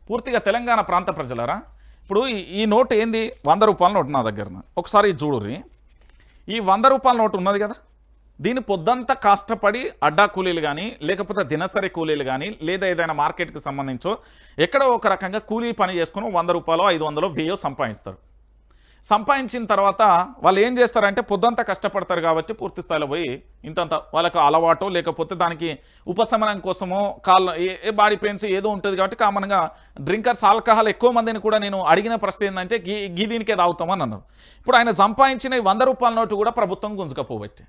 పూర్తిగా తెలంగాణ ప్రాంత ప్రజలరా, ఇప్పుడు ఈ నోటు ఏంది? 100 రూపాయల నోటు నా దగ్గర. ఒకసారి చూడుర్రి, ఈ 100 రూపాయల నోటు ఉన్నది కదా, దీన్ని పొద్దంతా కష్టపడి అడ్డా కూలీలు కానీ లేకపోతే దినసరి కూలీలు కానీ లేదా ఏదైనా మార్కెట్కి సంబంధించో ఎక్కడో ఒక రకంగా కూలీ పని చేసుకుని 100 రూపాయలు 500 1000 సంపాదిస్తారు. సంపాదించిన తర్వాత వాళ్ళు ఏం చేస్తారంటే పొద్దంతా కష్టపడతారు కాబట్టి పూర్తి స్థాయిలో పోయి ఇంతంత వాళ్ళకు అలవాటు లేకపోతే దానికి ఉపశమనం కోసమో బాడీ పెయిన్స్ ఏదో ఉంటుంది కాబట్టి కామన్గా డ్రింకర్స్ ఆల్కహాల్ ఎక్కువ మందిని కూడా నేను అడిగిన ప్రశ్న ఏంటంటే గీ దీనికే తాగుతామని అన్నారు. ఇప్పుడు ఆయన సంపాదించిన 100 రూపాయల నోటు కూడా ప్రభుత్వం గుంజుకపోబట్టి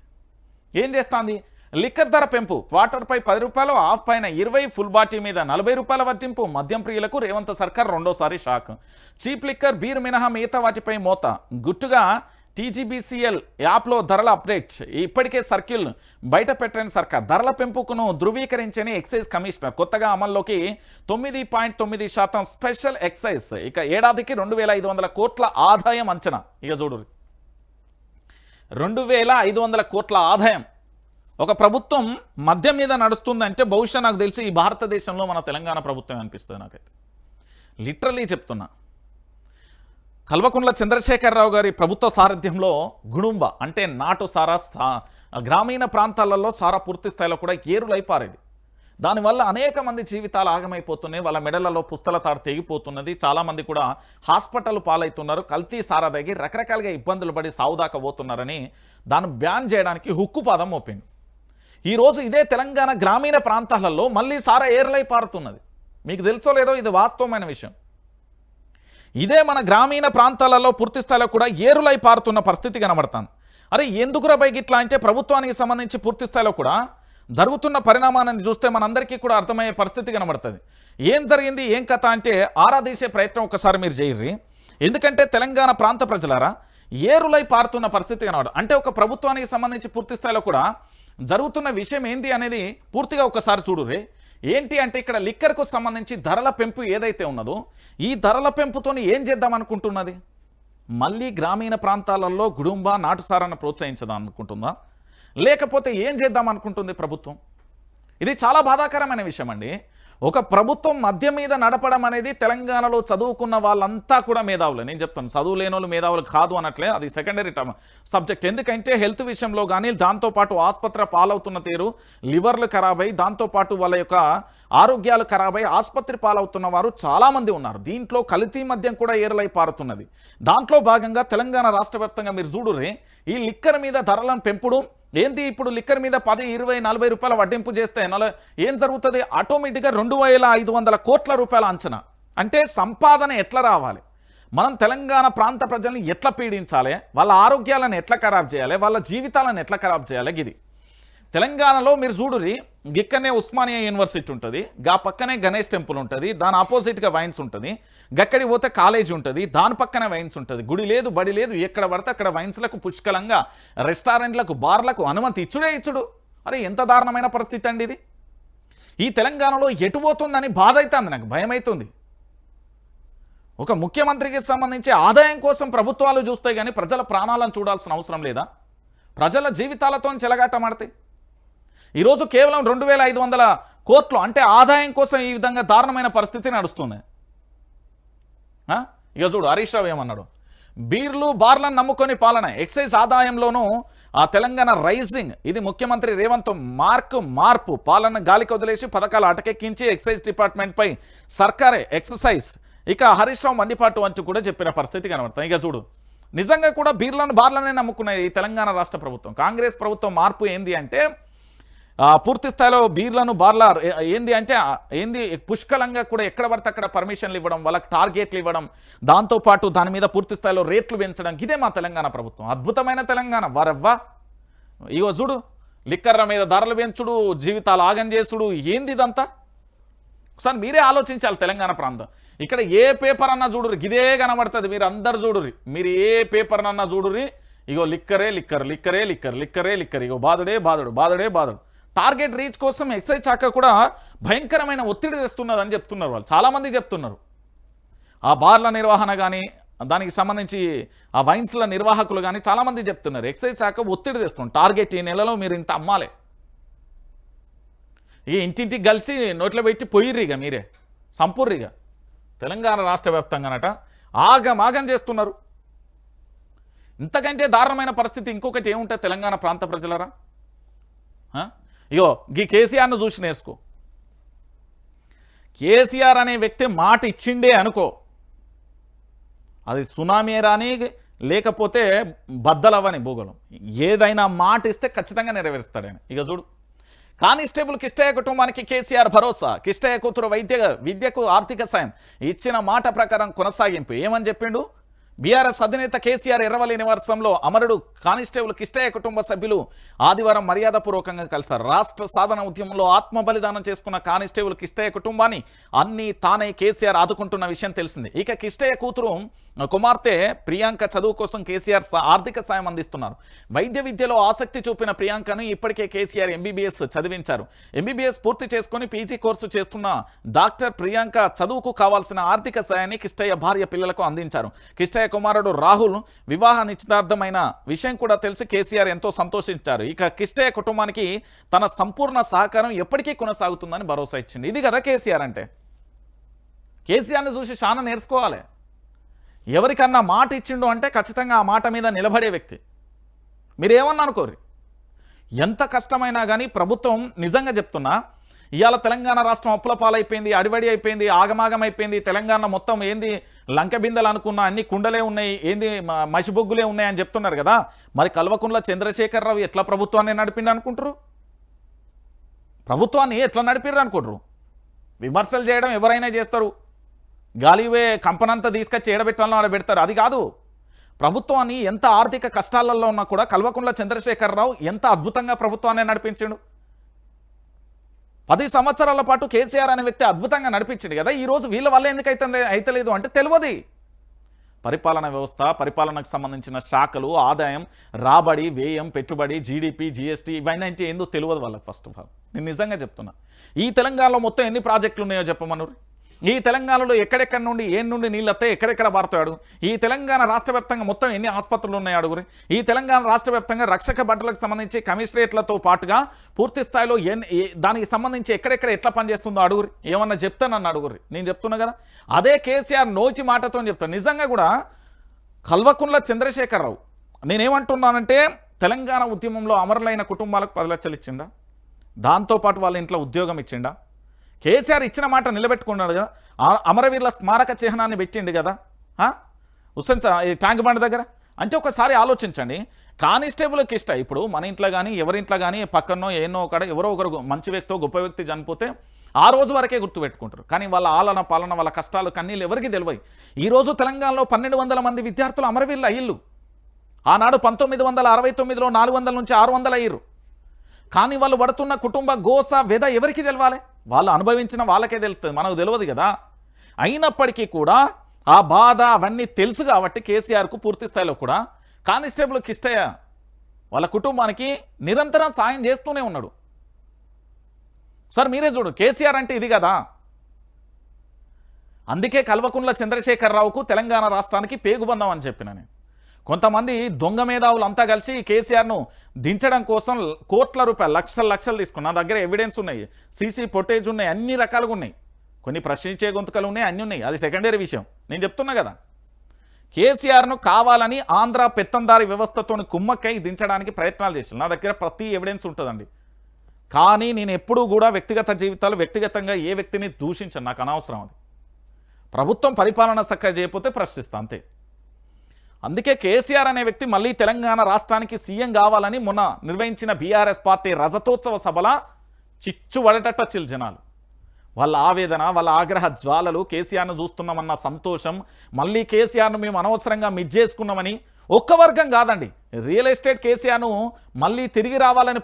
ఏం చేస్తుంది? లిక్కర్ ధర పెంపు, క్వార్టర్పై 10 రూపాయలు, హాఫ్ పైన 20, ఫుల్ బాటిల్ మీద 40 రూపాయల వర్తింపు. మద్యం ప్రియులకు రేవంత్ సర్కార్ రెండోసారి షాక్. చీప్ లిక్కర్ బీర్ మినహా మిగతా వాటిపై మోత. గుట్టుగా టీజీబీసీఎల్ యాప్లో ధరల అప్డేట్. ఇప్పటికే సర్కిల్ బయట పెట్టని సర్కార్. ధరల పెంపుకును ధృవీకరించని ఎక్సైజ్ కమిషనర్. కొత్తగా అమల్లోకి 9.9% స్పెషల్ ఎక్సైజ్. ఇక ఏడాదికి 2500 కోట్ల ఆదాయం అంచనా. ఇక చూడు, 2500 కోట్ల ఆదాయం. ఒక ప్రభుత్వం మద్యం మీద నడుస్తుందంటే బహుశా నాకు తెలిసి ఈ భారతదేశంలో మన తెలంగాణ ప్రభుత్వం అనిపిస్తుంది నాకైతే. లిటరలీ చెప్తున్నా. కల్వకుంట్ల చంద్రశేఖరరావు గారి ప్రభుత్వ సారథ్యంలో గుడుంబ అంటే నాటు సారా గ్రామీణ ప్రాంతాలలో సారా పూర్తి స్థాయిలో కూడా ఏరులైపారేది. దానివల్ల అనేక మంది జీవితాలు ఆగమైపోతున్నాయి. వాళ్ళ మెడలలో పుస్తల తాడు తెగిపోతున్నది. చాలామంది కూడా హాస్పిటల్ పాలవుతున్నారు. కల్తీ సారా దగ్గర రకరకాలుగా ఇబ్బందులు పడి సావుదాకా పోతున్నారని దాన్ని బ్యాన్ చేయడానికి హుక్కుపాదం మోపింది. ఈరోజు ఇదే తెలంగాణ గ్రామీణ ప్రాంతాలలో మళ్ళీ సారా ఏర్లై పారుతున్నది. మీకు తెలుసో లేదో ఇది వాస్తవమైన విషయం. ఇదే మన గ్రామీణ ప్రాంతాలలో పూర్తి స్థాయిలో కూడా ఏరులై పారుతున్న పరిస్థితి కనబడుతుంది. అరే ఎందుకురా బైక్ ఇట్లా అంటే ప్రభుత్వానికి సంబంధించి పూర్తి స్థాయిలో కూడా జరుగుతున్న పరిణామాన్ని చూస్తే మనందరికీ కూడా అర్థమయ్యే పరిస్థితి కనబడుతుంది. ఏం జరిగింది ఏం కథ అంటే ఆరాధీసే ప్రయత్నం ఒకసారి మీరు చేయర్రి. ఎందుకంటే తెలంగాణ ప్రాంత ప్రజలారా ఏరులై పారుతున్న పరిస్థితి కనబడుతుంది. అంటే ఒక ప్రభుత్వానికి సంబంధించి పూర్తి స్థాయిలో కూడా జరుగుతున్న విషయం ఏంటి అనేది పూర్తిగా ఒకసారి చూడురే. ఏంటి అంటే ఇక్కడ లిక్కర్కు సంబంధించి ధరల పెంపు ఏదైతే ఉన్నదో ఈ ధరల పెంపుతో ఏం చేద్దాం అనుకుంటున్నది? మళ్ళీ గ్రామీణ ప్రాంతాలలో గుడుంబ నాటుసారాన్ని ప్రోత్సహించదాం అనుకుంటుందా, లేకపోతే ఏం చేద్దాం అనుకుంటుంది ప్రభుత్వం? ఇది చాలా బాధాకరమైన విషయం అండి. ఒక ప్రభుత్వం మద్యం మీద నడపడం అనేది తెలంగాణలో చదువుకున్న వాళ్ళంతా కూడా మేధావులే. నేను చెప్తాను, చదువు లేని వాళ్ళు మేధావులు కాదు అనట్లే, అది సెకండరీ సబ్జెక్ట్. ఎందుకంటే హెల్త్ విషయంలో కానీ, దాంతోపాటు ఆసుపత్రి పాలవుతున్న తీరు, లివర్లు ఖరాబై, దాంతోపాటు వాళ్ళ యొక్క ఆరోగ్యాలు ఖరాబై ఆసుపత్రి పాలవుతున్న వారు చాలామంది ఉన్నారు. దీంట్లో కల్తీ మద్యం కూడా ఏరులై పారుతున్నది. దాంట్లో భాగంగా తెలంగాణ రాష్ట్ర వ్యాప్తంగా మీరు చూడురే, ఈ లిక్కర్ మీద ధరలను పెంపుడు ఏంది. ఇప్పుడు లిక్కర్ మీద 10, 20, 40 రూపాయల వడ్డింపు చేస్తే ఏం జరుగుతుంది? ఆటోమేటిక్గా 2500 కోట్ల రూపాయల అంచనా. అంటే సంపాదన ఎట్లా రావాలి, మనం తెలంగాణ ప్రాంత ప్రజల్ని ఎట్లా పీడించాలి, వాళ్ళ ఆరోగ్యాలను ఎట్లా ఖరాబ్ చేయాలి, వాళ్ళ జీవితాలను ఎట్లా ఖరాబ్ చేయాలి. ఇది తెలంగాణలో మీరు చూడురి, గిక్కనే ఉస్మానియా యూనివర్సిటీ ఉంటుంది, గా పక్కనే గణేష్ టెంపుల్ ఉంటుంది, దాని ఆపోజిట్గా వైన్స్ ఉంటుంది, గక్కడికి పోతే కాలేజ్ ఉంటుంది, దాని పక్కనే వైన్స్ ఉంటుంది. గుడి లేదు, బడి లేదు, ఎక్కడ పడితే అక్కడ వైన్స్లకు పుష్కలంగా, రెస్టారెంట్లకు, బార్లకు అనుమతి ఇచ్చుడు. అరే ఎంత దారుణమైన పరిస్థితి అండి ఇది. ఈ తెలంగాణలో ఎటు పోతుందని బాధ అవుతుంది, నాకు భయం అవుతుంది. ఒక ముఖ్యమంత్రికి సంబంధించి ఆదాయం కోసం ప్రభుత్వాలు చూస్తాయి కానీ ప్రజల ప్రాణాలను చూడాల్సిన అవసరం లేదా? ప్రజల జీవితాలతో చెలగాటమాడతాయి. ఈరోజు కేవలం 2500 కోట్లు అంటే ఆదాయం కోసం ఈ విధంగా దారుణమైన పరిస్థితి నడుస్తుంది. ఇక చూడు హరీష్ రావు ఏమన్నాడు, బీర్లు బార్లను నమ్ముకొని పాలన, ఎక్సైజ్ ఆదాయంలోనూ ఆ తెలంగాణ రైజింగ్. ఇది ముఖ్యమంత్రి రేవంత్ మార్పు, పాలన గాలికి వదిలేసి పథకాలు అటకెక్కించి ఎక్సైజ్ డిపార్ట్మెంట్పై సర్కారే ఎక్సర్సైజ్. ఇక హరీష్ రావు మండిపాటు అంటూ కూడా చెప్పిన పరిస్థితి కనబడుతుంది. ఇక చూడు, నిజంగా కూడా బార్లనే నమ్ముకున్నాయి ఈ తెలంగాణ రాష్ట్ర ప్రభుత్వం. కాంగ్రెస్ ప్రభుత్వం మార్పు ఏంది అంటే పూర్తి స్థాయిలో బీర్లను బార్ల ఏంది పుష్కలంగా కూడా ఎక్కడ పడితే అక్కడ పర్మిషన్లు ఇవ్వడం, వాళ్ళకి టార్గెట్లు ఇవ్వడం, దాంతోపాటు దాని మీద పూర్తి స్థాయిలో రేట్లు పెంచడం. ఇదే మా తెలంగాణ ప్రభుత్వం. అద్భుతమైన తెలంగాణ వరవ్వా. ఇగో చూడు, లిక్కర్ల మీద ధరలు పెంచుడు, జీవితాలు ఆగం చేసుడు, ఏంది ఇదంతా? ఒకసారి మీరే ఆలోచించాలి. తెలంగాణ ప్రాంతం ఇక్కడ ఏ పేపర్ అన్నా చూడుర్రి, ఇదే కనబడుతుంది. మీరు అందరు చూడుర్రి, మీరు ఏ పేపర్ అన్నా చూడుర్రి, ఇగో లిక్కరే లిక్కర్, లిక్కరే లిక్కర్, లిక్కరే లిక్కర్, ఇగో బాదుడు. టార్గెట్ రీచ్ కోసం ఎక్సైజ్ శాఖ కూడా భయంకరమైన ఒత్తిడి తెస్తున్నదని చెప్తున్నారు వాళ్ళు, చాలామంది చెప్తున్నారు. ఆ బార్ల నిర్వహణ కానీ, దానికి సంబంధించి ఆ వైన్స్ల నిర్వాహకులు కానీ చాలామంది చెప్తున్నారు ఎక్సైజ్ శాఖ ఒత్తిడి తెస్తుంది. టార్గెట్ ఈ నెలలో మీరు ఇంత అమ్మాలి, ఇక ఇంటింటికి కలిసి నోట్లో పెట్టి పోయిర్రిగా, మీరే సంపూర్రిగా. తెలంగాణ రాష్ట్ర వ్యాప్తంగానట ఆగమాగం చేస్తున్నారు. ఇంతకంటే దారుణమైన పరిస్థితి ఇంకొకటి ఏముంటుంది తెలంగాణ ప్రాంత ప్రజలరా? ఇగో గీ కేసీఆర్ను చూసి నేర్చుకో. కేసీఆర్ అనే వ్యక్తి మాట ఇచ్చిండే అనుకో, అది సునామీ రాని లేకపోతే బద్దలవ్వని భూగోళం, ఏదైనా మాట ఇస్తే ఖచ్చితంగా నెరవేరుస్తాడు ఆయన. ఇక చూడు, కానిస్టేబుల్ కిష్టయ్య కుటుంబానికి కేసీఆర్ భరోసా, కిష్టయ్య కూతురు విద్యకు ఆర్థిక సాయం ఇచ్చిన మాట ప్రకారం కొనసాగింపు. ఏమని చెప్పిండు? బీఆర్ఎస్ అధినేత కేసీఆర్ ఎర్రవల్లి నివాసంలో అమరుడు కానిస్టేబుల్ కిష్టయ్య కుటుంబ సభ్యులు ఆదివారం మర్యాదపూర్వకంగా కలిశారు. రాష్ట్ర సాధన ఉద్యమంలో ఆత్మ బలిదానం చేసుకున్న కానిస్టేబుల్ కిష్టయ్య కుటుంబాన్ని అన్ని తానే కేసీఆర్ ఆదుకుంటున్న విషయం తెలిసింది. ఇక కిష్టయ్య కూతురు కుమార్తె ప్రియాంక చదువు కోసం కేసీఆర్ ఆర్థిక సాయం అందిస్తున్నారు. వైద్య విద్యలో ఆసక్తి చూపిన ప్రియాంకను ఇప్పటికే కేసీఆర్ ఎంబీబీఎస్ చదివించారు. ఎంబీబీఎస్ పూర్తి చేసుకుని పీజీ కోర్సు చేస్తున్న డాక్టర్ ప్రియాంక చదువుకు కావాల్సిన ఆర్థిక సాయాన్ని కిష్టయ్య భార్య పిల్లలకు అందించారు. కిష్టయ్య కుమారుడు రాహుల్ వివాహ నిశ్చితార్థమైన విషయం కూడా తెలిసి కేసీఆర్ ఎంతో సంతోషించారు. ఇక కిష్టయ్య కుటుంబానికి తన సంపూర్ణ సహకారం ఎప్పటికీ కొనసాగుతుందని భరోసా ఇచ్చింది. ఇది కదా కేసీఆర్ అంటే. కేసీఆర్ని చూసి చాలా నేర్చుకోవాలి. ఎవరికన్నా మాట ఇచ్చిండు అంటే ఖచ్చితంగా ఆ మాట మీద నిలబడే వ్యక్తి. మీరేమన్నా అనుకోరు, ఎంత కష్టమైనా కానీ ప్రభుత్వం, నిజంగా చెప్తున్నా, ఇవాళ తెలంగాణ రాష్ట్రం అప్పుల పాలైపోయింది, అడివడి అయిపోయింది, ఆగమాగం అయిపోయింది. తెలంగాణ మొత్తం ఏంది లంక బిందెలు అనుకున్నా అన్ని కుండలే ఉన్నాయి, ఏంది మసిబొగ్గులే ఉన్నాయి అని చెప్తున్నారు కదా. మరి కల్వకుంట్ల చంద్రశేఖరరావు ఎట్లా ప్రభుత్వాన్ని నడిపిండు అనుకుంటారు? ప్రభుత్వాన్ని ఎట్లా నడిపిర్రు అనుకుంటారు? విమర్శలు చేయడం ఎవరైనా చేస్తారు, గాలివే కంపనంతా తీసుకొచ్చి ఏడబెట్టాలని ఆడ పెడతారు. అది కాదు, ప్రభుత్వాన్ని ఎంత ఆర్థిక కష్టాలలో ఉన్నా కూడా కల్వకుంట్ల చంద్రశేఖరరావు ఎంత అద్భుతంగా ప్రభుత్వాన్ని నడిపించాడు. 10 సంవత్సరాల పాటు కేసీఆర్ అనే వ్యక్తి అద్భుతంగా నడిపించాడు కదా. ఈరోజు వీళ్ళ వల్ల ఎందుకు అయితలేదు అంటే తెలియదు. పరిపాలన వ్యవస్థ, పరిపాలనకు సంబంధించిన శాఖలు, ఆదాయం, రాబడి, వ్యయం, పెట్టుబడి, జీడిపి, జీఎస్టీ ఇవన్నీ అంటే ఏందో తెలియదు వాళ్ళకి. ఫస్ట్ ఆఫ్ ఆల్ నేను నిజంగా చెప్తున్నా, ఈ తెలంగాణలో మొత్తం ఎన్ని ప్రాజెక్టులు ఉన్నాయో చెప్పమన్నారు. ఈ తెలంగాణలో ఎక్కడెక్కడ నుండి నుండి నీళ్ళు వస్తాయి, ఎక్కడెక్కడ పారుతాడు, ఈ తెలంగాణ రాష్ట్ర వ్యాప్తంగా మొత్తం ఎన్ని ఆసుపత్రులు ఉన్నాయి అడుగురి, ఈ తెలంగాణ రాష్ట్ర వ్యాప్తంగా రక్షక భటులకు సంబంధించి కమిషనరేట్లతో పాటుగా పూర్తి స్థాయిలో దానికి సంబంధించి ఎక్కడెక్కడ ఎట్లా పనిచేస్తుందో అడుగురి, ఏమన్నా చెప్తానన్న అడుగురి. నేను చెప్తున్నా కదా, అదే కేసీఆర్ నోచి మాటతో చెప్తాను. నిజంగా కూడా కల్వకుంట్ల చంద్రశేఖరరావు నేనేమంటున్నానంటే, తెలంగాణ ఉద్యమంలో అమరులైన కుటుంబాలకు 10 లక్షలు ఇచ్చిండా, దాంతోపాటు వాళ్ళ ఇంట్లో ఉద్యోగం ఇచ్చిండా, కేసీఆర్ ఇచ్చిన మాట నిలబెట్టుకున్నాడు కదా, అమరవీరుల స్మారక చిహ్నాన్ని పెట్టిండు కదా హుస్సేన్ ట్యాంక్ బండ్ దగ్గర. అంటే ఒకసారి ఆలోచించండి, కానిస్టేబుల్కి ఇష్ట ఇప్పుడు మన ఇంట్లో కానీ ఎవరింట్లో కానీ పక్కనో ఎన్నో ఒకడ ఎవరో ఒకరు మంచి వ్యక్తో గొప్ప వ్యక్తి చనిపోతే ఆ రోజు వరకే గుర్తుపెట్టుకుంటారు, కానీ వాళ్ళ ఆలన పాలన వాళ్ళ కష్టాలు కన్నీళ్ళు ఎవరికి తెలివై. ఈరోజు తెలంగాణలో 1200 మంది విద్యార్థులు అమరవీరులు అయ్యిళ్ళు. ఆనాడు 1969లో 400 నుంచి 600 అయ్యారు. కానీ వాళ్ళు పడుతున్న కుటుంబ గోస వెద ఎవరికి తెలవాలి, వాళ్ళు అనుభవించిన వాళ్ళకే తెలుస్తుంది, మనకు తెలియదు కదా. అయినప్పటికీ కూడా ఆ బాధ అవన్నీ తెలుసు కాబట్టి కేసీఆర్కు పూర్తి స్థాయిలో కూడా కానిస్టేబుల్కి ఇష్టయ్య వాళ్ళ కుటుంబానికి నిరంతరం సాయం చేస్తూనే ఉన్నాడు. సార్ మీరే చూడు, కేసీఆర్ అంటే ఇది కదా. అందుకే కల్వకుంట్ల చంద్రశేఖరరావుకు తెలంగాణ రాష్ట్రానికి పేగుబంధం అని చెప్పిన నేను. కొంతమంది దొంగ మేధావులు అంతా కలిసి కేసీఆర్ను దించడం కోసం కోట్ల రూపాయలు లక్షలు తీసుకున్న, నా దగ్గర ఎవిడెన్స్ ఉన్నాయి, సీసీ ఫుటేజ్ ఉన్నాయి, అన్ని రకాలుగా ఉన్నాయి, కొన్ని ప్రశ్నించే గొంతుకలు ఉన్నాయి, అన్నీ ఉన్నాయి, అది సెకండరీ విషయం. నేను చెప్తున్నా కదా, కేసీఆర్ను కావాలని ఆంధ్ర పెత్తందారి వ్యవస్థతో కుమ్మక్కై దించడానికి ప్రయత్నాలు చేశాను. నా దగ్గర ప్రతి ఎవిడెన్స్ ఉంటుందండి. కానీ నేను ఎప్పుడూ కూడా వ్యక్తిగత జీవితాలు వ్యక్తిగతంగా ఏ వ్యక్తిని దూషించను, నాకు అనవసరం. అది ప్రభుత్వం పరిపాలన చక్కగా చేయకపోతే ప్రశ్నిస్తా అంతే. అందుకే కేసీఆర్ అనే వ్యక్తి మళ్ళీ తెలంగాణ రాష్ట్రానికి సీఎం కావాలని మొన్న నిర్వహించిన బీఆర్ఎస్ పార్టీ రజతోత్సవ సభల చిచ్చు పడేటట్టు జనాలు, వాళ్ళ ఆవేదన, వాళ్ళ ఆగ్రహ జ్వాలలు, కేసీఆర్ను చూస్తున్నామన్న సంతోషం, మళ్ళీ కేసీఆర్ను మేము అనవసరంగా మిస్ చేసుకున్నామని ఒక్క వర్గం కాదండి, రియల్ ఎస్టేట్ కేసీఆర్ను మళ్ళీ తిరిగి రావాలని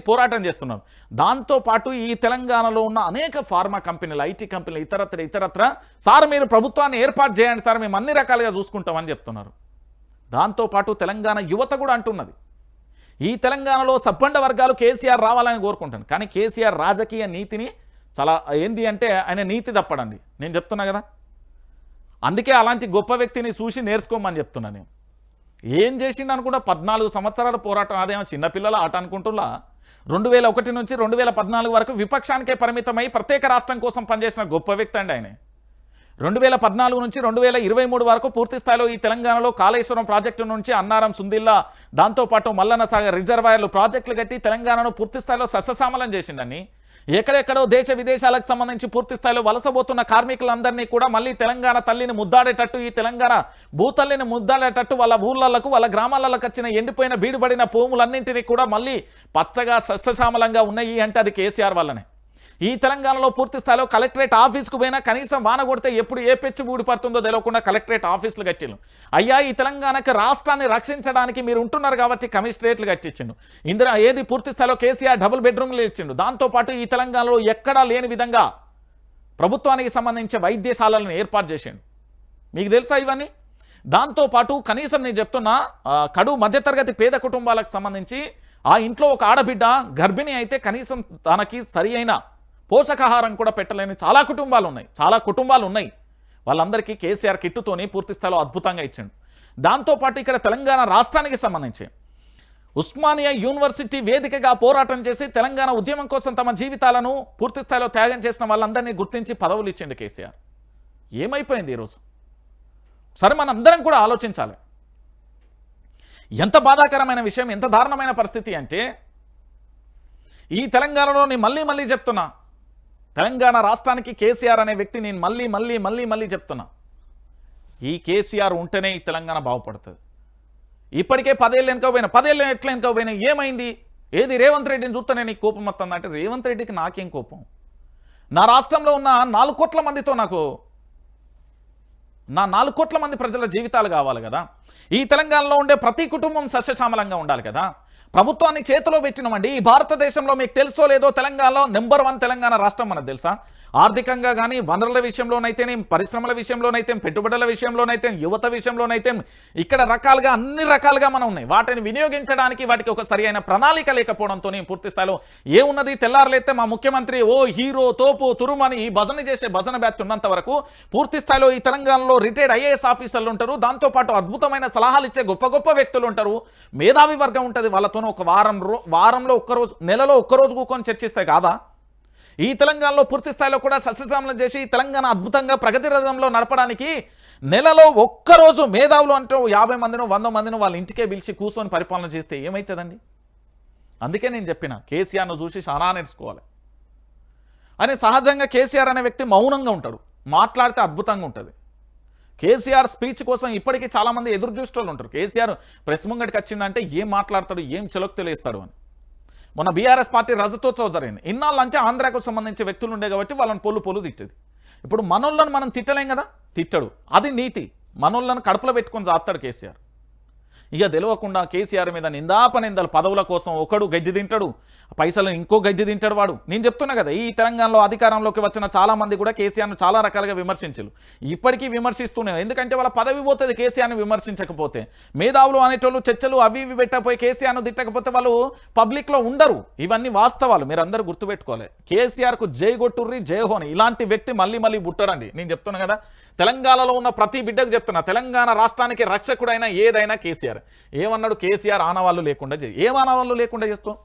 పోరాటం చేస్తున్నారు. దాంతోపాటు ఈ తెలంగాణలో ఉన్న అనేక ఫార్మా కంపెనీలు, ఐటీ కంపెనీలు, ఇతరత్ర సార్ మీరు ప్రభుత్వాన్ని ఏర్పాటు చేయండి సార్, మేము అన్ని రకాలుగా చూసుకుంటామని చెప్తున్నారు. దాంతోపాటు తెలంగాణ యువత కూడా అంటున్నది, ఈ తెలంగాణలో సబ్బండ వర్గాలు కేసీఆర్ రావాలని కోరుకుంటాను. కానీ కేసీఆర్ రాజకీయ నీతిని చాలా ఏంది అంటే ఆయన నీతి తప్పడండి, నేను చెప్తున్నా కదా. అందుకే అలాంటి గొప్ప వ్యక్తిని చూసి నేర్చుకోమని చెప్తున్నా నేను. ఏం చేసిండు అనుకుంటా, 14 సంవత్సరాల పోరాటం, అదేమో చిన్నపిల్లల ఆట అనుకుంటున్నా. 2001 నుంచి 2014 వరకు విపక్షానికే పరిమితమై ప్రత్యేక రాష్ట్రం కోసం పనిచేసిన గొప్ప వ్యక్తి అండి ఆయన. 2014 నుంచి 2023 వరకు పూర్తి స్థాయిలో ఈ తెలంగాణలో కాళేశ్వరం ప్రాజెక్టు నుంచి అన్నారం, సుందిల్లా, దాంతోపాటు మల్లన్న సాగర్ రిజర్వాయర్లు ప్రాజెక్టులు కట్టి తెలంగాణను పూర్తి స్థాయిలో సస్యశ్యామలం చేసిండని. ఎక్కడెక్కడో దేశ విదేశాలకు సంబంధించి పూర్తి స్థాయిలో వలసబోతున్న కార్మికులందరినీ కూడా మళ్ళీ తెలంగాణ తల్లిని ముద్దాడేటట్టు, ఈ తెలంగాణ భూతల్లిని ముద్దాడేటట్టు వాళ్ళ ఊళ్ళకు వాళ్ళ గ్రామాలకు వచ్చిన ఎండిపోయిన బీడుబడిన భూములన్నింటినీ కూడా మళ్ళీ పచ్చగా సస్యశ్యామలంగా ఉన్నాయి అంటే అది కేసీఆర్ వల్లనే. ఈ తెలంగాణలో పూర్తి స్థాయిలో కలెక్టరేట్ ఆఫీస్కు పోయినా కనీసం వాన కొడితే ఎప్పుడు ఏ పెచ్చు ఊడి పడుతుందో తెలియకుండా కలెక్టరేట్ ఆఫీసులు కట్టిండు. అయ్యా ఈ తెలంగాణకి రాష్ట్రాన్ని రక్షించడానికి మీరు ఉంటున్నారు కాబట్టి కమిషనరేట్లు కట్టించిండు. ఇందులో ఏది పూర్తి స్థాయిలో కేసీఆర్ డబుల్ బెడ్రూమ్లు ఇచ్చిండు. దాంతోపాటు ఈ తెలంగాణలో ఎక్కడా లేని విధంగా ప్రభుత్వానికి సంబంధించి వైద్యశాలలను ఏర్పాటు చేసిండు. మీకు తెలుసా ఇవన్నీ? దాంతోపాటు కనీసం నేను చెప్తున్నా, కడు మధ్యతరగతి పేద కుటుంబాలకు సంబంధించి ఆ ఇంట్లో ఒక ఆడబిడ్డ గర్భిణి అయితే కనీసం తనకి సరి అయిన పోషకాహారం కూడా పెట్టలేని చాలా కుటుంబాలు ఉన్నాయి. వాళ్ళందరికీ కేసీఆర్ కిట్టుతోని పూర్తి స్థాయిలో అద్భుతంగా ఇచ్చిండు. దాంతోపాటు ఇక్కడ తెలంగాణ రాష్ట్రానికి సంబంధించి ఉస్మానియా యూనివర్సిటీ వేదికగా పోరాటం చేసి తెలంగాణ ఉద్యమం కోసం తమ జీవితాలను పూర్తి స్థాయిలో త్యాగం చేసిన వాళ్ళందరినీ గుర్తించి పదవులు ఇచ్చిండు కేసీఆర్. ఏమైపోయింది ఈరోజు? సరే మనందరం కూడా ఆలోచించాలి. ఎంత బాధాకరమైన విషయం, ఎంత దారుణమైన పరిస్థితి అంటే, ఈ తెలంగాణలో నేను మళ్ళీ చెప్తున్నా, తెలంగాణ రాష్ట్రానికి కేసీఆర్ అనే వ్యక్తి నేను మళ్ళీ చెప్తున్నా, ఈ కేసీఆర్ ఉంటేనే ఈ తెలంగాణ బాగుపడుతుంది. ఇప్పటికే 10 ఏళ్ళు వెనుకపోయినా, 10 ఏళ్ళు ఎట్లా వెనుకపోయినా ఏమైంది? ఏది రేవంత్ రెడ్డిని చూస్తేనే నీకు కోపం వస్తుంది అంటే, రేవంత్ రెడ్డికి నాకేం కోపం? నా రాష్ట్రంలో ఉన్న 4 కోట్ల మందితో నాకు 4 కోట్ల మంది ప్రజల జీవితాలు కావాలి కదా. ఈ తెలంగాణలో ఉండే ప్రతి కుటుంబం సస్యశ్యామలంగా ఉండాలి కదా. ప్రభుత్వాన్ని చేతిలో పెట్టినామండి. ఈ భారతదేశంలో మీకు తెలుసో లేదో తెలంగాణలో నెంబర్ 1 తెలంగాణ రాష్ట్రం మనకు తెలుసా? ఆర్థికంగా కానీ, వనరుల విషయంలోనైతేనే, పరిశ్రమల విషయంలోనైతే, పెట్టుబడుల విషయంలోనైతే, యువత విషయంలోనైతే, ఇక్కడ రకాలుగా అన్ని రకాలుగా మనం ఉన్నాయి. వాటిని వినియోగించడానికి వాటికి ఒక సరైన ప్రణాళిక లేకపోవడంతో పూర్తి స్థాయిలో ఏమున్నది, తెల్లారులైతే మా ముఖ్యమంత్రి ఓ హీరో తోపు తురుమని ఈ భజన చేసే భజన బ్యాచ్ ఉన్నంత వరకు పూర్తి స్థాయిలో ఈ తెలంగాణలో రిటైర్డ్ ఐఏఎస్ ఆఫీసర్లు ఉంటారు. దాంతోపాటు అద్భుతమైన సలహాలు ఇచ్చే గొప్ప గొప్ప వ్యక్తులు ఉంటారు. మేధావి వర్గం ఉంటుంది. వాళ్ళతో ఒక వారంలో ఒక్కరోజు, నెలలో ఒక్కరోజు కూకొని చర్చిస్తే కాదా? ఈ తెలంగాణలో పూర్తి స్థాయిలో కూడా సస్యశ్యామలం చేసి తెలంగాణ అద్భుతంగా ప్రగతి రథంలో నడపడానికి నెలలో ఒక్కరోజు మేధావులు అంటూ 50 మందినో 100 మందినో వాళ్ళ ఇంటికే పిలిచి కూర్చొని పరిపాలన చేస్తే ఏమవుతుందండి? అందుకే నేను చెప్పిన కేసీఆర్ను చూసి చాలా నేర్చుకోవాలి అని. సహజంగా కేసీఆర్ అనే వ్యక్తి మౌనంగా ఉంటాడు, మాట్లాడితే అద్భుతంగా ఉంటుంది. కేసీఆర్ స్పీచ్ కోసం ఇప్పటికీ చాలామంది ఎదురు చూసేవాళ్ళు ఉంటారు. కేసీఆర్ ప్రెస్ ముంగడికి వచ్చిందంటే ఏం మాట్లాడతాడు, ఏం చెలొక్తులు వేస్తాడు అని. మొన్న బీఆర్ఎస్ పార్టీ రజతోత్సవం జరిగింది. ఇన్నాళ్ళంటే ఆంధ్రాకు సంబంధించిన వ్యక్తులు ఉండే కాబట్టి వాళ్ళని పొల్లు తిట్టేది. ఇప్పుడు మనోళ్ళను మనం తిట్టలేం కదా, తిట్టడు. అది నీతి. మనోళ్ళను కడుపులో పెట్టుకొని చాపుతాడు కేసీఆర్. ఇక తెలియకుండా కేసీఆర్ మీద నిందాపనిందలు, పదవుల కోసం ఒకడు గజ్జి తింటాడు, పైసలు ఇంకో గజ్జి తింటాడు వాడు. నేను చెప్తున్నా కదా, ఈ తెలంగాణలో అధికారంలోకి వచ్చిన చాలామంది కూడా కేసీఆర్ను చాలా రకాలుగా విమర్శించారు. ఇప్పటికీ విమర్శిస్తూనే, ఎందుకంటే వాళ్ళ పదవి పోతుంది కేసీఆర్ని విమర్శించకపోతే. మేధావులు అనేటోళ్ళు చర్చలు అవి ఇవి పెట్టకపోయి కేసీఆర్ను తిట్టకపోతే వాళ్ళు పబ్లిక్లో ఉండరు. ఇవన్నీ వాస్తవాలు, మీరు అందరూ గుర్తుపెట్టుకోవాలి. కేసీఆర్కు జై గొట్టుర్రి జై హోని ఇలాంటి వ్యక్తి మళ్ళీ పుట్టరండి. నేను చెప్తున్నా కదా, తెలంగాణలో ఉన్న ప్రతి బిడ్డకు చెప్తున్నా, తెలంగాణ రాష్ట్రానికి రక్షకుడైన ఏదైనా కేసీఆర్. ఏమన్నాడు కేసీఆర్? ఆనవాళ్ళు లేకుండా ఏం ఆనవాళ్ళు లేకుండా చేస్తాం?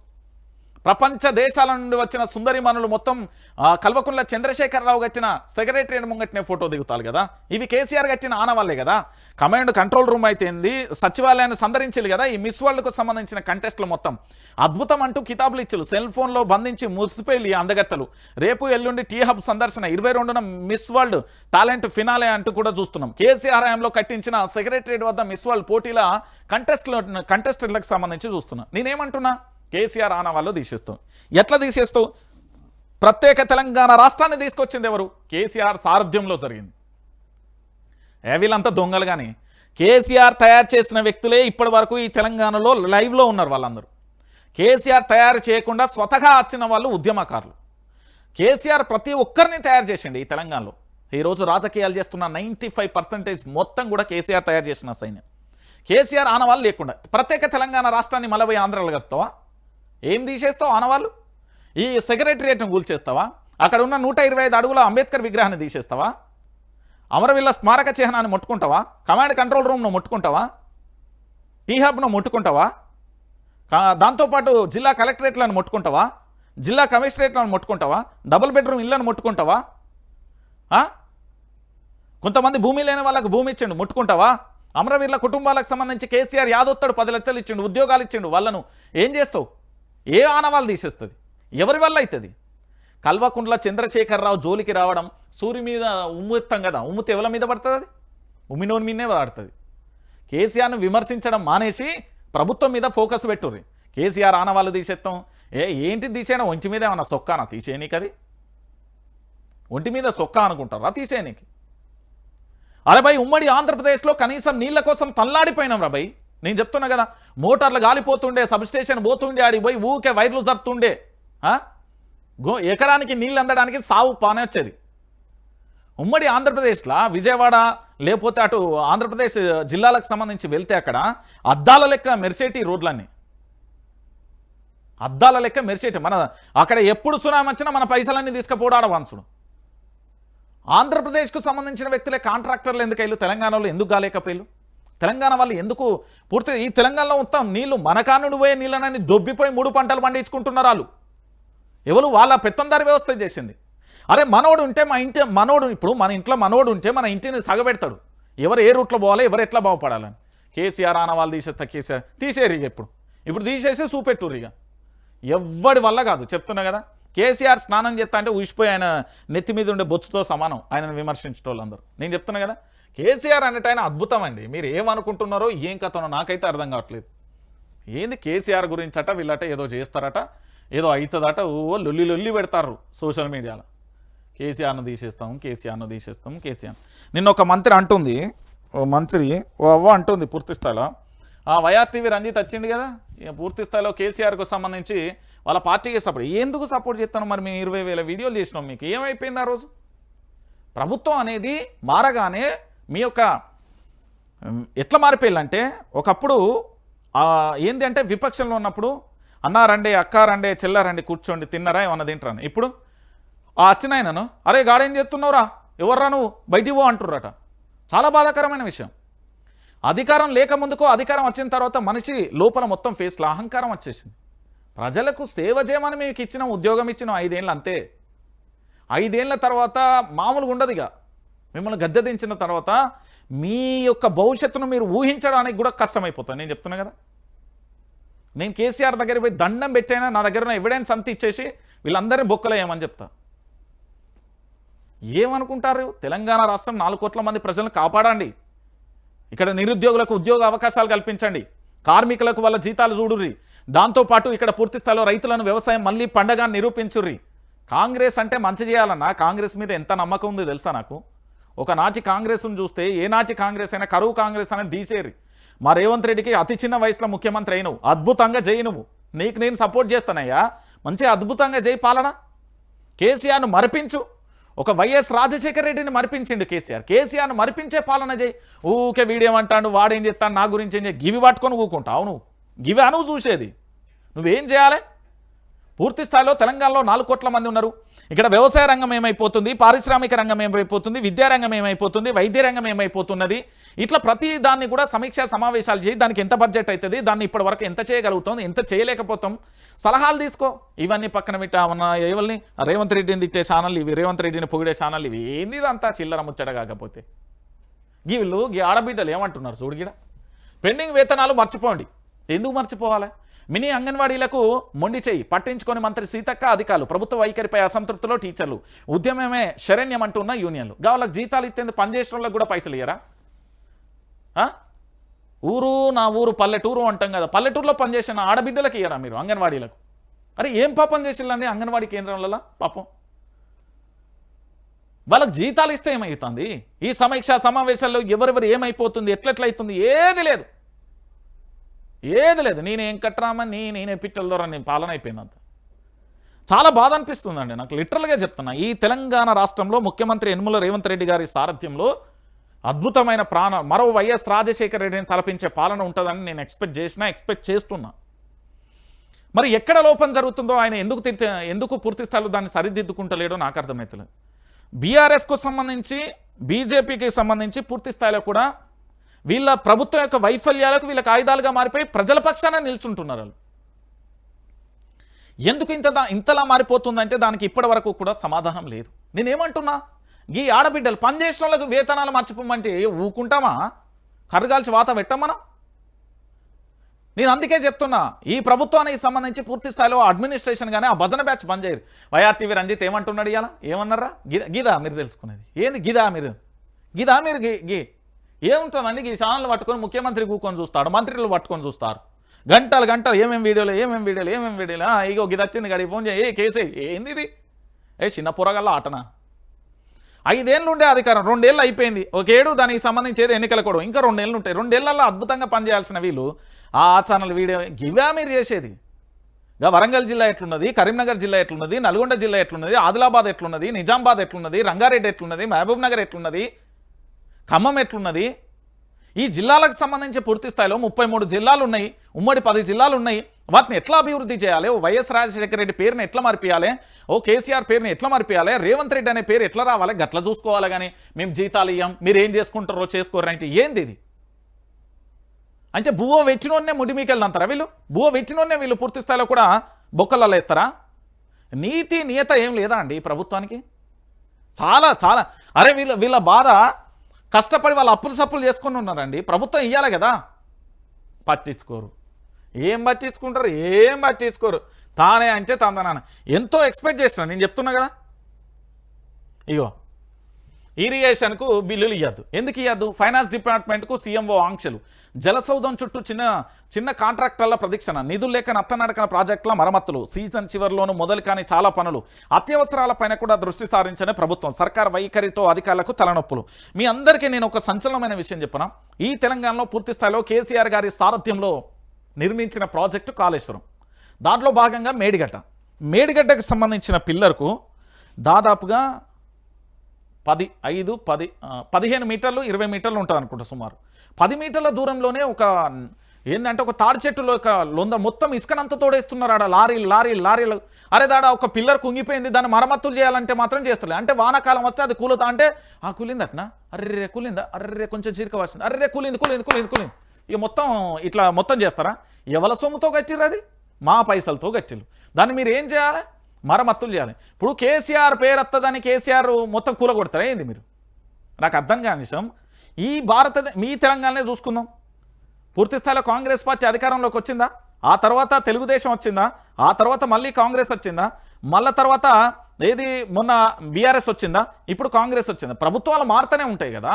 ప్రపంచ దేశాల నుండి వచ్చిన సుందరిమణులు మొత్తం కల్వకుంట్ల చంద్రశేఖరరావు గచ్చిన సెక్రటరీ ముంగట్నే ఫోటో దిగుతారు కదా, ఇవి కేసీఆర్ గచ్చిన ఆనవాళ్లే కదా. కమాండ్ కంట్రోల్ రూమ్ అయితే సచివాలయాన్ని సందర్శించాలి కదా. ఈ మిస్ వరల్డ్కు సంబంధించిన కంటెస్ట్లు మొత్తం అద్భుతం అంటూ కితాబులు ఇచ్చారు. సెల్ ఫోన్లో బంధించి మురిసిపోయి అందగత్తలు. రేపు ఎల్లుండి టీ హబ్ సందర్శన, 22న మిస్ వరల్డ్ టాలెంట్ ఫినాలే అంటూ కూడా చూస్తున్నాం. కేసీఆర్ హయాంలో కట్టించిన సెక్రటరియట్ వద్ద మిస్ వరల్డ్ పోటీల కంటెస్టెంట్లకు సంబంధించి చూస్తున్నాం. నేనేమంటున్నా, కేసీఆర్ ఆనవాళ్ళు తీసేస్తాం. ఎట్లా తీసేస్తావు? ప్రత్యేక తెలంగాణ రాష్ట్రాన్ని తీసుకొచ్చింది ఎవరు? కేసీఆర్ సారథ్యంలో జరిగింది. వీళ్ళంతా దొంగలు కానీ కేసీఆర్ తయారు చేసిన వ్యక్తులే ఇప్పటి వరకు ఈ తెలంగాణలో లైవ్లో ఉన్నారు. వాళ్ళందరూ కేసీఆర్ తయారు చేయకుండా స్వతహా వచ్చిన వాళ్ళు ఉద్యమకారులు. కేసీఆర్ ప్రతి ఒక్కరిని తయారు చేసిండి ఈ తెలంగాణలో. ఈరోజు రాజకీయాలు చేస్తున్న 95% మొత్తం కూడా కేసీఆర్ తయారు చేసిన సైన్యం. కేసీఆర్ ఆనవాళ్ళు లేకుండా ప్రత్యేక తెలంగాణ రాష్ట్రాన్ని మళ్ళీ ఆంధ్రాలో కలుపుతావా? ఏం తీసేస్తావు ఆనవాళ్ళు? ఈ సెక్రటరియట్ను కూల్చేస్తావా? అక్కడ ఉన్న 125 అడుగుల అంబేద్కర్ విగ్రహాన్ని తీసేస్తావా? అమరవీళ్ళ స్మారక చిహ్నాన్ని ముట్టుకుంటావా? కమాండ్ కంట్రోల్ రూమ్ను ముట్టుకుంటావా? టీ హబ్ను ముట్టుకుంటావా? దాంతోపాటు జిల్లా కలెక్టరేట్లను ముట్టుకుంటావా? జిల్లా కమిషనరేట్లను ముట్టుకుంటావా? డబుల్ బెడ్రూమ్ ఇళ్లను ముట్టుకుంటావా? కొంతమంది భూమి లేని వాళ్ళకు భూమి ఇచ్చిండు, ముట్టుకుంటావా? అమరవీరుల కుటుంబాలకు సంబంధించి కేసీఆర్ యాదొత్తాడు 10 లక్షలు ఇచ్చిండు, ఉద్యోగాలు ఇచ్చిండు. వాళ్ళను ఏం చేస్తావు? ఏ ఆనవాళ్ళు తీసేస్తుంది? ఎవరి వల్ల అవుతుంది? కల్వకుంట్ల చంద్రశేఖరరావు జోలికి రావడం, సూర్యు మీద ఉమ్ముతాం కదా, ఉమ్ముతే ఎవరి మీద పడుతుంది? అది ఉమ్మినోని మీదనే పడుతుంది. కేసీఆర్ను విమర్శించడం మానేసి ప్రభుత్వం మీద ఫోకస్ పెట్టుర్రి. కేసీఆర్ ఆనవాళ్ళు తీసేస్తాం. ఏంటి తీసేయడం? ఒంటి మీద ఏమన్నా సొక్కానా తీసేయనీకి? అది ఒంటి మీద సొక్కా అనుకుంటారా తీసేయనీకి? అరే భయ్, ఉమ్మడి ఆంధ్రప్రదేశ్లో కనీసం నీళ్ళ కోసం తల్లాడిపోయినాం రా భయ్. నేను చెప్తున్నా కదా, మోటార్లు గాలిపోతుండే, సబ్స్టేషన్ పోతుండే, ఆడికి పోయి ఊకే వైర్లు జరుపుతుండే. ఎకరానికి నీళ్ళు అందడానికి సావు పానే వచ్చేది. ఉమ్మడి ఆంధ్రప్రదేశ్లో విజయవాడ లేకపోతే అటు ఆంధ్రప్రదేశ్ జిల్లాలకు సంబంధించి వెళ్తే అక్కడ అద్దాల లెక్క మెరిసేటి రోడ్లన్నీ, అద్దాల లెక్క మెరిసేటి. మన అక్కడ ఎప్పుడు సునామీ వచ్చినా మన పైసలన్నీ తీసుకుపోవడం వంచుడు. ఆంధ్రప్రదేశ్కు సంబంధించిన వ్యక్తులే కాంట్రాక్టర్లు ఎందుకు వెళ్ళు? తెలంగాణలో ఎందుకు కాలేకపోయారు? తెలంగాణ వాళ్ళు ఎందుకు పూర్తి ఈ తెలంగాణలో మొత్తం నీళ్లు మనకానుడు పోయే నీళ్ళనని దొబ్బిపోయి 3 పంటలు పండించుకుంటున్నారు వాళ్ళు. ఎవరు? వాళ్ళ పెత్తందారి వ్యవస్థ చేసింది. అరే మనోడు ఉంటే ఇప్పుడు మన ఇంట్లో మనోడు ఉంటే మన ఇంటిని సగబెడతాడు. ఎవరు ఏ రూట్లో పోవాలి, ఎవరు ఎట్లా బాగుపడాలని. కేసీఆర్ ఆనవాళ్ళు తీసేస్తా, కేసీఆర్ తీసేరు. ఇక ఇప్పుడు తీసేసి చూపెట్టుర్రు. ఇక ఎవ్వడి వల్ల కాదు, చెప్తున్నా కదా. కేసీఆర్ స్నానం చేస్తా అంటే ఊసిపోయి ఆయన నెత్తి మీద ఉండే బొచ్చుతో సమానం ఆయనను విమర్శించేటోళ్ళందరూ. నేను చెప్తున్నా కదా, కేసీఆర్ అనేట ఆయన అద్భుతం అండి. మీరు ఏమనుకుంటున్నారో ఏం కథనో నాకైతే అర్థం కావట్లేదు. ఏంది కేసీఆర్ గురించి అట వీళ్ళట ఏదో చేస్తారట, ఏదో అవుతుందట, ఓ లొల్లి పెడతారు సోషల్ మీడియాలో. కేసీఆర్ను తీసేస్తాం, కేసీఆర్ను తీసేస్తాం, కేసీఆర్. నిన్న ఒక మంత్రి అంటుంది, ఓ అవ్వ అంటుంది పూర్తి స్థాయిలో, వైఆర్టీవీ రంజిత్ వచ్చింది కదా, పూర్తి స్థాయిలో కేసీఆర్కు సంబంధించి వాళ్ళ పార్టీకి సపోర్ట్. ఎందుకు సపోర్ట్ చేస్తాను మరి? మేము 20,000 వీడియోలు చేసినాం, మీకు ఏమైపోయింది ఆ రోజు? ప్రభుత్వం అనేది మారగానే మీ యొక్క ఎట్లా మారిపోయిందంటే, ఒకప్పుడు ఏంది అంటే విపక్షంలో ఉన్నప్పుడు అన్నా రండి, అక్క రండి, చెల్లారండి, కూర్చోండి, తిన్నారా, ఏమన్నా తింటారని. ఇప్పుడు ఆ అచ్చినాయనను అరే గాడేం చేస్తున్నావురా, ఎవర్రా నువ్వు, బయటికి పో అంటుర్రట. చాలా బాధాకరమైన విషయం. అధికారం లేక ముందుకో, అధికారం వచ్చిన తర్వాత మనిషి లోపల మొత్తం ఫేస్లో అహంకారం వచ్చేసింది. ప్రజలకు సేవ చేయమని మీకు ఇచ్చిన ఉద్యోగం ఇచ్చిన 5 ఏళ్ళు అంతే. 5 ఏళ్ళ తర్వాత మామూలుగా ఉండదు. ఇక మిమ్మల్ని గద్దె దించిన తర్వాత మీ యొక్క భవిష్యత్తును మీరు ఊహించడానికి కూడా కష్టమైపోతుంది. నేను చెప్తున్నా కదా, నేను కేసీఆర్ దగ్గర పోయి దండం పెట్టైనా నా దగ్గర ఉన్న ఎవిడెన్స్ అంతా ఇచ్చేసి వీళ్ళందరినీ బొక్కలేయమని చెప్తా. ఏమనుకుంటారు? తెలంగాణ రాష్ట్రం 4 కోట్ల మంది ప్రజలను కాపాడండి, ఇక్కడ నిరుద్యోగులకు ఉద్యోగ అవకాశాలు కల్పించండి, కార్మికులకు వాళ్ళ జీతాలు చూడుర్రి, దాంతోపాటు ఇక్కడ పూర్తి స్థాయిలో రైతులను వ్యవసాయం మళ్ళీ పండగ నిరూపించుర్రి. కాంగ్రెస్ అంటే మంచి చేయాలన్నా కాంగ్రెస్ మీద ఎంత నమ్మకం ఉందో తెలుసా నాకు? ఒకనాటి కాంగ్రెస్ను చూస్తే ఏనాటి కాంగ్రెస్ అయినా కరువు కాంగ్రెస్ అనేది తీసేరి. మా రేవంత్ రెడ్డికి అతి చిన్న వయసులో ముఖ్యమంత్రి అయినవు, అద్భుతంగా చేయి, నీకు నేను సపోర్ట్ చేస్తానయ్యా, మంచిగా అద్భుతంగా చేయి పాలన. కేసీఆర్ను మరిపించు, ఒక వైఎస్ రాజశేఖర రెడ్డిని మరిపించిండు కేసీఆర్ను మరిపించే పాలన చేయి. ఊకే వీడేమంటాడు, వాడేం చేస్తాడు, నా గురించి ఏం చేయి, గివి పట్టుకొని ఊకుంటావు. అవును, గివి అనువు చూసేది. నువ్వేం చేయాలి? పూర్తి స్థాయిలో తెలంగాణలో 4 కోట్ల మంది ఉన్నారు. ఇక్కడ వ్యవసాయ రంగం ఏమైపోతుంది, పారిశ్రామిక రంగం ఏమైపోతుంది, విద్యారంగం ఏమైపోతుంది, వైద్య రంగం ఏమైపోతున్నది, ఇట్లా ప్రతి దాన్ని కూడా సమీక్షా సమావేశాలు చేయి. దానికి ఎంత బడ్జెట్ అవుతుంది, దాన్ని ఇప్పటి వరకు ఎంత చేయగలుగుతాం, ఎంత చేయలేకపోతాం, సలహాలు తీసుకో. ఇవన్నీ పక్కన పెట్టామన్నా ఎవరిని రేవంత్ రెడ్డిని తిట్టే ఛానల్ ఇవి, రేవంత్ రెడ్డిని పొగిడే ఛానల్ ఇవి, ఏంది ఇదంతా చిల్లర ముచ్చట. కాకపోతే వీళ్ళు ఆడబిడ్డలు ఏమంటున్నారు చూడుగిడ, పెండింగ్ వేతనాలు మర్చిపోండి. ఎందుకు మర్చిపోవాలి? మినీ అంగన్వాడీలకు మొండి చేయి పట్టించుకొని మంత్రి సీతక్క అధికారులు, ప్రభుత్వ వైఖరిపై అసంతృప్తిలో టీచర్లు, ఉద్యమమే శరణ్యం అంటున్న యూనియన్లు. వాళ్ళకి జీతాలు ఇచ్చేందుకు పనిచేసిన వాళ్ళకి కూడా పైసలు ఇయ్యరా? ఊరు నా ఊరు పల్లెటూరు అంటాం కదా, పల్లెటూరులో పనిచేసిన ఆడబిడ్డలకు ఇయ్యరా మీరు అంగన్వాడీలకు? అరే ఏం పాపం చేసిందండి అంగన్వాడీ కేంద్రంలో పాపం? వాళ్ళకి జీతాలు ఇస్తే ఏమవుతుంది? ఈ సమీక్షా సమావేశాల్లో ఎవరెవరు ఏమైపోతుంది, ఎట్లెట్లయితుంది, ఏది లేదు. నేనేం కట్టరామని నేనే పిట్టల ద్వారా నేను పాలన అయిపోయినంత. చాలా బాధ అనిపిస్తుందండి నాకు, లిటరల్గా చెప్తున్నా. ఈ తెలంగాణ రాష్ట్రంలో ముఖ్యమంత్రి యనుమల రేవంత్ రెడ్డి గారి సారథ్యంలో అద్భుతమైన మరో వైఎస్ రాజశేఖర రెడ్డిని తలపించే పాలన ఉంటుందని నేను ఎక్స్పెక్ట్ చేస్తున్నా. మరి ఎక్కడ లోపం జరుగుతుందో ఆయన ఎందుకు పూర్తి స్థాయిలో దాన్ని సరిదిద్దుకుంటలేడో నాకు అర్థమవుతలేదు. బీఆర్ఎస్కు సంబంధించి, బీజేపీకి సంబంధించి పూర్తి స్థాయిలో కూడా వీళ్ళ ప్రభుత్వం యొక్క వైఫల్యాలకు వీళ్ళకి ఆయుధాలుగా మారిపోయి ప్రజల పక్షాన నిల్చుంటున్నారు వాళ్ళు. ఎందుకు ఇంతలా మారిపోతుందంటే దానికి ఇప్పటి వరకు కూడా సమాధానం లేదు. నేనేమంటున్నా, ఈ ఆడబిడ్డలు పనిచేసిన వాళ్ళకు వేతనాలు మర్చిపోమంటే ఊకుంటామా? కర్రగాల్చి వాత పెట్టమనం. నేను అందుకే చెప్తున్నా, ఈ ప్రభుత్వానికి సంబంధించి పూర్తి స్థాయిలో అడ్మినిస్ట్రేషన్ కానీ ఆ భజన బ్యాచ్ బంద్ చేయరు. వైఆర్టీవీ రంజిత్ ఏమంటున్నాడు ఇలా, ఏమన్నారా? గిదా మీరు తెలుసుకునేది ఏంది? గిదా మీరు ఏముంటుందండి? ఈ ఛానల్ పట్టుకొని ముఖ్యమంత్రి కూకొని చూస్తాడు, మంత్రులు పట్టుకొని చూస్తారు గంటలు ఏమేమి వీడియోలు ఇగో గిది వచ్చింది గడి ఫోన్ చేయి, కేసే ఏంది ఇది? చిన్న పొరగల్లా ఆటనా? 5 ఏళ్ళు ఉండే అధికారం 2 ఏళ్ళు అయిపోయింది, 1 ఏడు దానికి సంబంధించేది ఎన్నికల కూడా ఇంకా 2 ఏళ్ళు ఉంటాయి. 2 ఏళ్లలో అద్భుతంగా పనిచేయాల్సిన వీళ్ళు ఆ ఛానల్ వీడియో గివా మీరు చేసేది? ఇక వరంగల్ జిల్లా ఎట్లున్నది, కరీంనగర్ జిల్లా ఎట్లున్నది, నల్గొండ జిల్లా ఎట్లున్నది, ఆదిలాబాద్ ఎట్లున్నది, నిజామాబాద్ ఎట్లున్నది, రంగారెడ్డి ఎట్లున్నది, మహబూబ్ నగర్ ఎట్లున్నది, ఖమ్మం ఎట్లున్నది, ఈ జిల్లాలకు సంబంధించి పూర్తి స్థాయిలో 33 జిల్లాలు ఉన్నాయి, ఉమ్మడి 10 జిల్లాలు ఉన్నాయి. వాటిని ఎట్లా అభివృద్ధి చేయాలి? ఓ వైఎస్ రాజశేఖర రెడ్డి పేరుని ఎట్లా మార్పియాలి, ఓ కేసీఆర్ పేరుని ఎట్లా మార్పియాలి, రేవంత్ రెడ్డి అనే పేరు ఎట్లా రావాలి, గట్లా చూసుకోవాలి. కానీ మేము జీతాలు ఇయ్యం, మీరు ఏం చేసుకుంటారో చేసుకోరు అంటే ఏంది ఇది? అంటే బువ్వ వెచ్చినోన్నే ముడి మీకెళ్ళంటారా వీళ్ళు? బువ్వ వెచ్చినోన్నే వీళ్ళు పూర్తి స్థాయిలో కూడా బొక్కలలో ఎత్తారా? నీతి నియత ఏం లేదా అండి ప్రభుత్వానికి? చాలా అరే వీళ్ళ బాధ, కష్టపడి వాళ్ళు అప్పులు సప్పులు చేసుకొని ఉన్నారండి, ప్రభుత్వం ఇవ్వాలి కదా, పట్టించుకోరు. ఏం పట్టించుకోరు. తానే అంటే తాను ఎంతో ఎక్స్పెక్ట్ చేస్తున్నా. నేను చెప్తున్నా కదా, ఇగో ఇరిగేషన్కు బిల్లులు ఇవ్వద్దు. ఎందుకు ఇవ్వద్దు? ఫైనాన్స్ డిపార్ట్మెంట్కు సీఎంఓ ఆంక్షలు. జలసౌధం చుట్టూ చిన్న కాంట్రాక్టర్ల ప్రదక్షిణ. నిధులు లేక నత్తనడకన ప్రాజెక్టుల మరమ్మతులు. సీజన్ చివరిలోనూ మొదలు కాని చాలా పనులు. అత్యవసరాలపైన కూడా దృష్టి సారించని ప్రభుత్వం. సర్కార్ వైఖరితో అధికారులకు తలనొప్పులు. మీ అందరికీ నేను ఒక సంచలనమైన విషయం చెప్పనా? ఈ తెలంగాణలో పూర్తి స్థాయిలో కేసీఆర్ గారి సారథ్యంలో నిర్మించిన ప్రాజెక్టు కాళేశ్వరం. దాంట్లో భాగంగా మేడిగడ్డకు సంబంధించిన పిల్లర్కు దాదాపుగా 15 మీటర్లు 20 మీటర్లు ఉంటుంది అనుకుంటా సుమారు. 10 మీటర్ల దూరంలోనే ఏంటంటే ఒక తాడి చెట్టులో ఒక లొంద మొత్తం ఇసుకనంత తోడేస్తున్నారు ఆడ లారీలు. అరే దాడా ఒక పిల్లర్ కుంగిపోయింది, దాన్ని మరమ్మతులు చేయాలంటే మాత్రం చేస్తలే. అంటే వానాకాలం వస్తే అది కూలుతా అంటే కూలింది అట్నా, అర్రే కూలిందా, అర్రే కొంచెం చీరక వచ్చింది, అర్రే కూలింది. ఇక మొత్తం చేస్తారా? ఎవల సొమ్ముతో గచ్చిర్రు? అది మా పైసలతో గచ్చిర్రు. దాన్ని మీరు ఏం చేయాలి? మరమ్మతులు చేయాలి. ఇప్పుడు కేసీఆర్ పేరు వస్తుందని కేసీఆర్ మొత్తం కూలగొడతారా ఏంది మీరు? నాకు అర్థం కాని విషయం. మీ తెలంగాణనే చూసుకుందాం. పూర్తి స్థాయిలో కాంగ్రెస్ పార్టీ అధికారంలోకి వచ్చిందా? ఆ తర్వాత తెలుగుదేశం వచ్చిందా? ఆ తర్వాత మళ్ళీ కాంగ్రెస్ వచ్చిందా? మళ్ళీ తర్వాత మొన్న బీఆర్ఎస్ వచ్చిందా? ఇప్పుడు కాంగ్రెస్ వచ్చిందా? ప్రభుత్వాలు మారుతూనే ఉంటాయి కదా.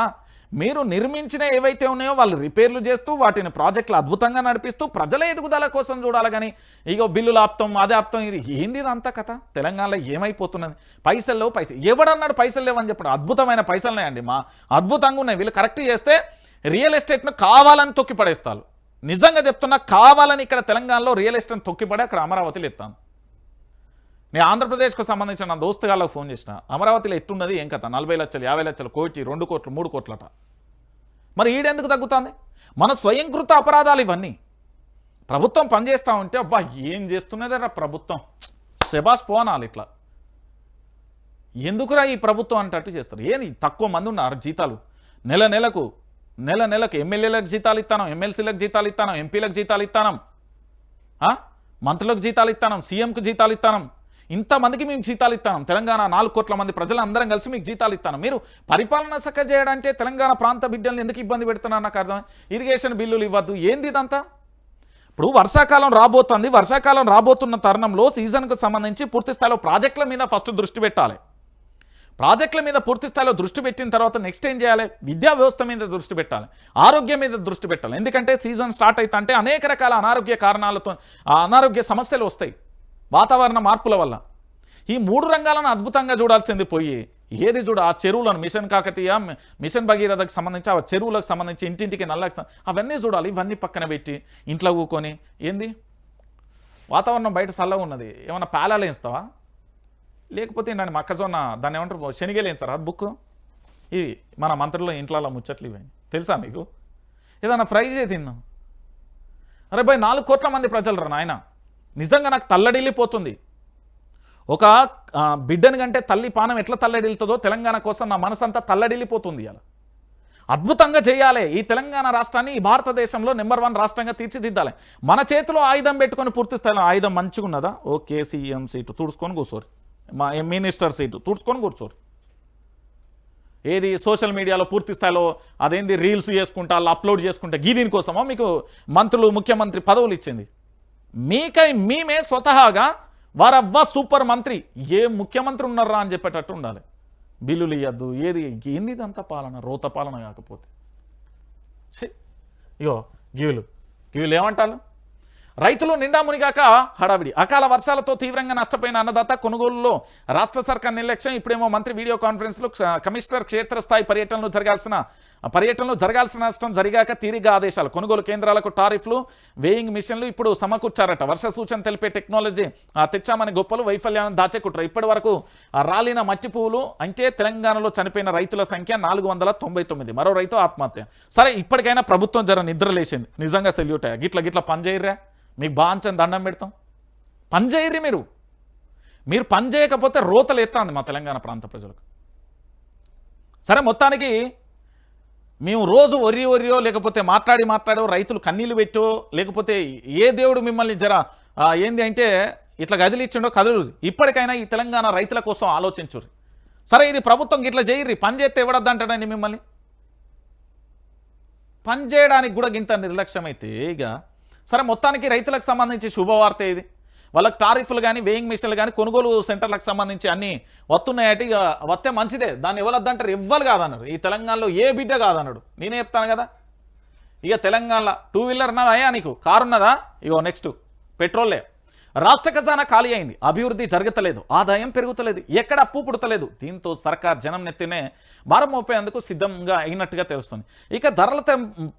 మీరు నిర్మించిన ఏవైతే ఉన్నాయో వాళ్ళు రిపేర్లు చేస్తూ వాటిని ప్రాజెక్టులు అద్భుతంగా నడిపిస్తూ ప్రజల ఎదుగుదల కోసం చూడాలి. కానీ ఇగో బిల్లులు ఆప్తాం, అదే ఆప్తాం, ఇది ఏంది ఇదంతా కథ? తెలంగాణలో ఏమైపోతున్నది? పైసలు ఎవడన్నాడు పైసలు లేవని చెప్పడం? అద్భుతమైన పైసలు ఉన్నాయండి, అద్భుతంగా ఉన్నాయి. వీళ్ళు కరెక్ట్ చేస్తే రియల్ ఎస్టేట్ను కావాలని తొక్కిపడేస్తారు. నిజంగా చెప్తున్నా, కావాలని ఇక్కడ తెలంగాణలో రియల్ ఎస్టేట్ని తొక్కిపడి అక్కడ అమరావతిలో ఎత్తాను. నేను ఆంధ్రప్రదేశ్కు సంబంధించిన నా దోస్తుగాళ్ళకు ఫోన్ చేసిన, అమరావతిలో ఎత్తున్నది ఏం కథ? 40 లక్షలు 50 లక్షలు, కోటి 2 కోట్లు 3 కోట్లట. మరి ఈడెందుకు తగ్గుతుంది? మన స్వయంకృత అపరాధాలు ఇవన్నీ. ప్రభుత్వం పనిచేస్తూ ఉంటే అబ్బా ఏం చేస్తున్నదరా ప్రభుత్వం, శబాష్ పోనాలి. ఇట్లా ఎందుకురా ఈ ప్రభుత్వం అంటట్టు చేస్తారు. ఏంది తక్కువ మంది ఉన్నారు జీతాలు? నెలకు ఎమ్మెల్యేలకు జీతాలు ఇస్తాను, ఎమ్మెల్సీలకు జీతాలు ఇస్తాను, ఎంపీలకు జీతాలు ఇస్తాను, మంత్రులకు జీతాలు ఇస్తాను, సీఎంకు జీతాలు ఇస్తాను. ఇంతమందికి మేము జీతాలు ఇస్తాను. తెలంగాణ 4 కోట్ల మంది ప్రజలు అందరం కలిసి మీకు జీతాలు ఇస్తాను. మీరు పరిపాలన సక్క చేయడంటే తెలంగాణ ప్రాంత బిడ్డలను ఎందుకు ఇబ్బంది పెడుతున్నారు నాకు అర్థం. ఇరిగేషన్ బిల్లులు ఇవ్వద్దు, ఏంది ఇదంతా? ఇప్పుడు వర్షాకాలం రాబోతున్న తరుణంలో సీజన్కు సంబంధించి పూర్తి స్థాయిలో ప్రాజెక్టుల మీద ఫస్ట్ దృష్టి పెట్టాలి. ప్రాజెక్టుల మీద పూర్తి స్థాయిలో దృష్టి పెట్టిన తర్వాత నెక్స్ట్ ఏం చేయాలి? విద్యా వ్యవస్థ మీద దృష్టి పెట్టాలి, ఆరోగ్యం మీద దృష్టి పెట్టాలి. ఎందుకంటే సీజన్ స్టార్ట్ అవుతుంటే అనేక రకాల అనారోగ్య సమస్యలు వస్తాయి వాతావరణ మార్పుల వల్ల. ఈ 3 రంగాలను అద్భుతంగా చూడాల్సింది పోయి ఏది చూడ ఆ చెరువులను మిషన్ కాకతీయ, మిషన్ భగీరథకు సంబంధించి ఆ చెరువులకు సంబంధించి ఇంటింటికి నల్లకి అవన్నీ చూడాలి. ఇవన్నీ పక్కన పెట్టి ఇంట్లో కూకొని ఏంది వాతావరణం బయట చల్లగా ఉన్నది, ఏమన్నా పేలాలు వేస్తావా? లేకపోతే దాన్ని మొక్కజొన్న దాన్ని ఏమంటారు శనిగలు వేయించారు అది బుక్. ఇది మన మంత్రుల ఇంట్లో ముచ్చట్లు ఇవన్నీ తెలుసా మీకు? ఏదన్నా ఫ్రై చేసి తిందాం. అరే భయ్ 4 కోట్ల మంది ప్రజలు రా నాయన. నిజంగా నాకు తల్లడిల్లిపోతుంది. ఒక బిడ్డని కంటే తల్లి పానం ఎట్లా తల్లడిల్లుతుందో తెలంగాణ కోసం నా మనసంతా తల్లడిల్లిపోతుంది. అలా అద్భుతంగా చేయాలి. ఈ తెలంగాణ రాష్ట్రాన్ని ఈ భారతదేశంలో నెంబర్ 1 రాష్ట్రంగా తీర్చిదిద్దాలి. మన చేతిలో ఆయుధం పెట్టుకొని పూర్తి స్థాయిలో ఆయుధం మంచిగా ఉన్నదా? ఓకే, సీఎం సీటు తుడుచుకొని కూర్చోరు, మా మినిస్టర్ సీటు తుడుచుకొని కూర్చోరు. ఏది సోషల్ మీడియాలో పూర్తి స్థాయిలో అదేంది రీల్స్ చేసుకుంటా అప్లోడ్ చేసుకుంటా దీనికోసమో మీకు మంత్రులు ముఖ్యమంత్రి పదవులు ఇచ్చింది? మేమే స్వతహాగా వారవ్వ సూపర్ మంత్రి, ఏ ముఖ్యమంత్రి ఉన్నారా అని చెప్పేటట్టు ఉండాలి. బిల్లులు ఇవ్వద్దు, ఏంది ఇదంతా పాలన, రోత పాలన. కాకపోతే ఇగో గివులు ఏమంటారు? రైతులు నిండా మునిగాక హడావిడి. అకాల వర్షాలతో తీవ్రంగా నష్టపోయిన అన్నదాత కొనుగోలులో రాష్ట్ర సర్కార్ నిర్లక్ష్యం. ఇప్పుడేమో మంత్రి వీడియో కాన్ఫరెన్స్లో కమిషనర్ క్షేత్రస్థాయి పర్యటనలో జరగాల్సిన నష్టం జరిగాక తీరిగా ఆదేశాలు. కొనుగోలు కేంద్రాలకు టారిఫ్లు, వేయింగ్ మిషన్లు ఇప్పుడు సమకూర్చారట. వర్ష సూచన తెలిపే టెక్నాలజీ తెచ్చామని గొప్పలు వైఫల్యాన్ని దాచేకుట్టారు. ఇప్పటి వరకు రాలిన మట్టి పువ్వులు అంటే తెలంగాణలో చనిపోయిన రైతుల సంఖ్య 499. మరో రైతు ఆత్మహత్య. సరే ఇప్పటికైనా ప్రభుత్వం జర నిద్రలేసింది, నిజంగా సెల్యూట్ అయ్యా. గిట్ల పని చేయర్రా, మీకు బాంచని దండం పెడతాం. పని చేయర్రి మీరు పని చేయకపోతే రోతలు ఎత్తాంది మా తెలంగాణ ప్రాంత ప్రజలకు. సరే మొత్తానికి మేము రోజు ఒరియో లేకపోతే మాట్లాడో రైతులు కన్నీళ్ళు పెట్టో లేకపోతే ఏ దేవుడు మిమ్మల్ని జర ఏంది అంటే ఇట్లా కదిలిచ్చిండో కదులు. ఇప్పటికైనా ఈ తెలంగాణ రైతుల కోసం ఆలోచించుర్రి. సరే ఇది ప్రభుత్వం ఇట్లా చేయర్రి, పని చేస్తే ఎవడద్దంటాడండి మిమ్మల్ని? పని చేయడానికి కూడా గింత నిర్లక్ష్యం అయితే ఇక సరే మొత్తానికి రైతులకు సంబంధించి శుభవార్త ఇది. వాళ్ళకి టారిఫ్లు కానీ వేయింగ్ మిషన్లు కానీ కొనుగోలు సెంటర్లకు సంబంధించి అన్నీ వస్తున్నాయట. ఇక వస్తే మంచిదే, దాన్ని ఎవరొద్దంటారు, ఎవ్వరు కాదన్నారు. ఈ తెలంగాణలో ఏ బిడ్డ కాదన్నాడు. నేనే చెప్తాను కదా. ఇక తెలంగాణలో 2 వీలర్ ఉన్నదా అయ్యా, నీకు కారు ఉన్నదా, ఇగో నెక్స్ట్ పెట్రోల్లే. రాష్ట్ర ఖజానా ఖాళీ అయింది, అభివృద్ధి జరగతలేదు, ఆదాయం పెరుగుతలేదు, ఎక్కడ అప్పు పుడతలేదు. దీంతో సర్కార్ జనం నెత్తినే భారం మోపేందుకు సిద్ధంగా అయినట్టుగా తెలుస్తుంది. ఇక ధరల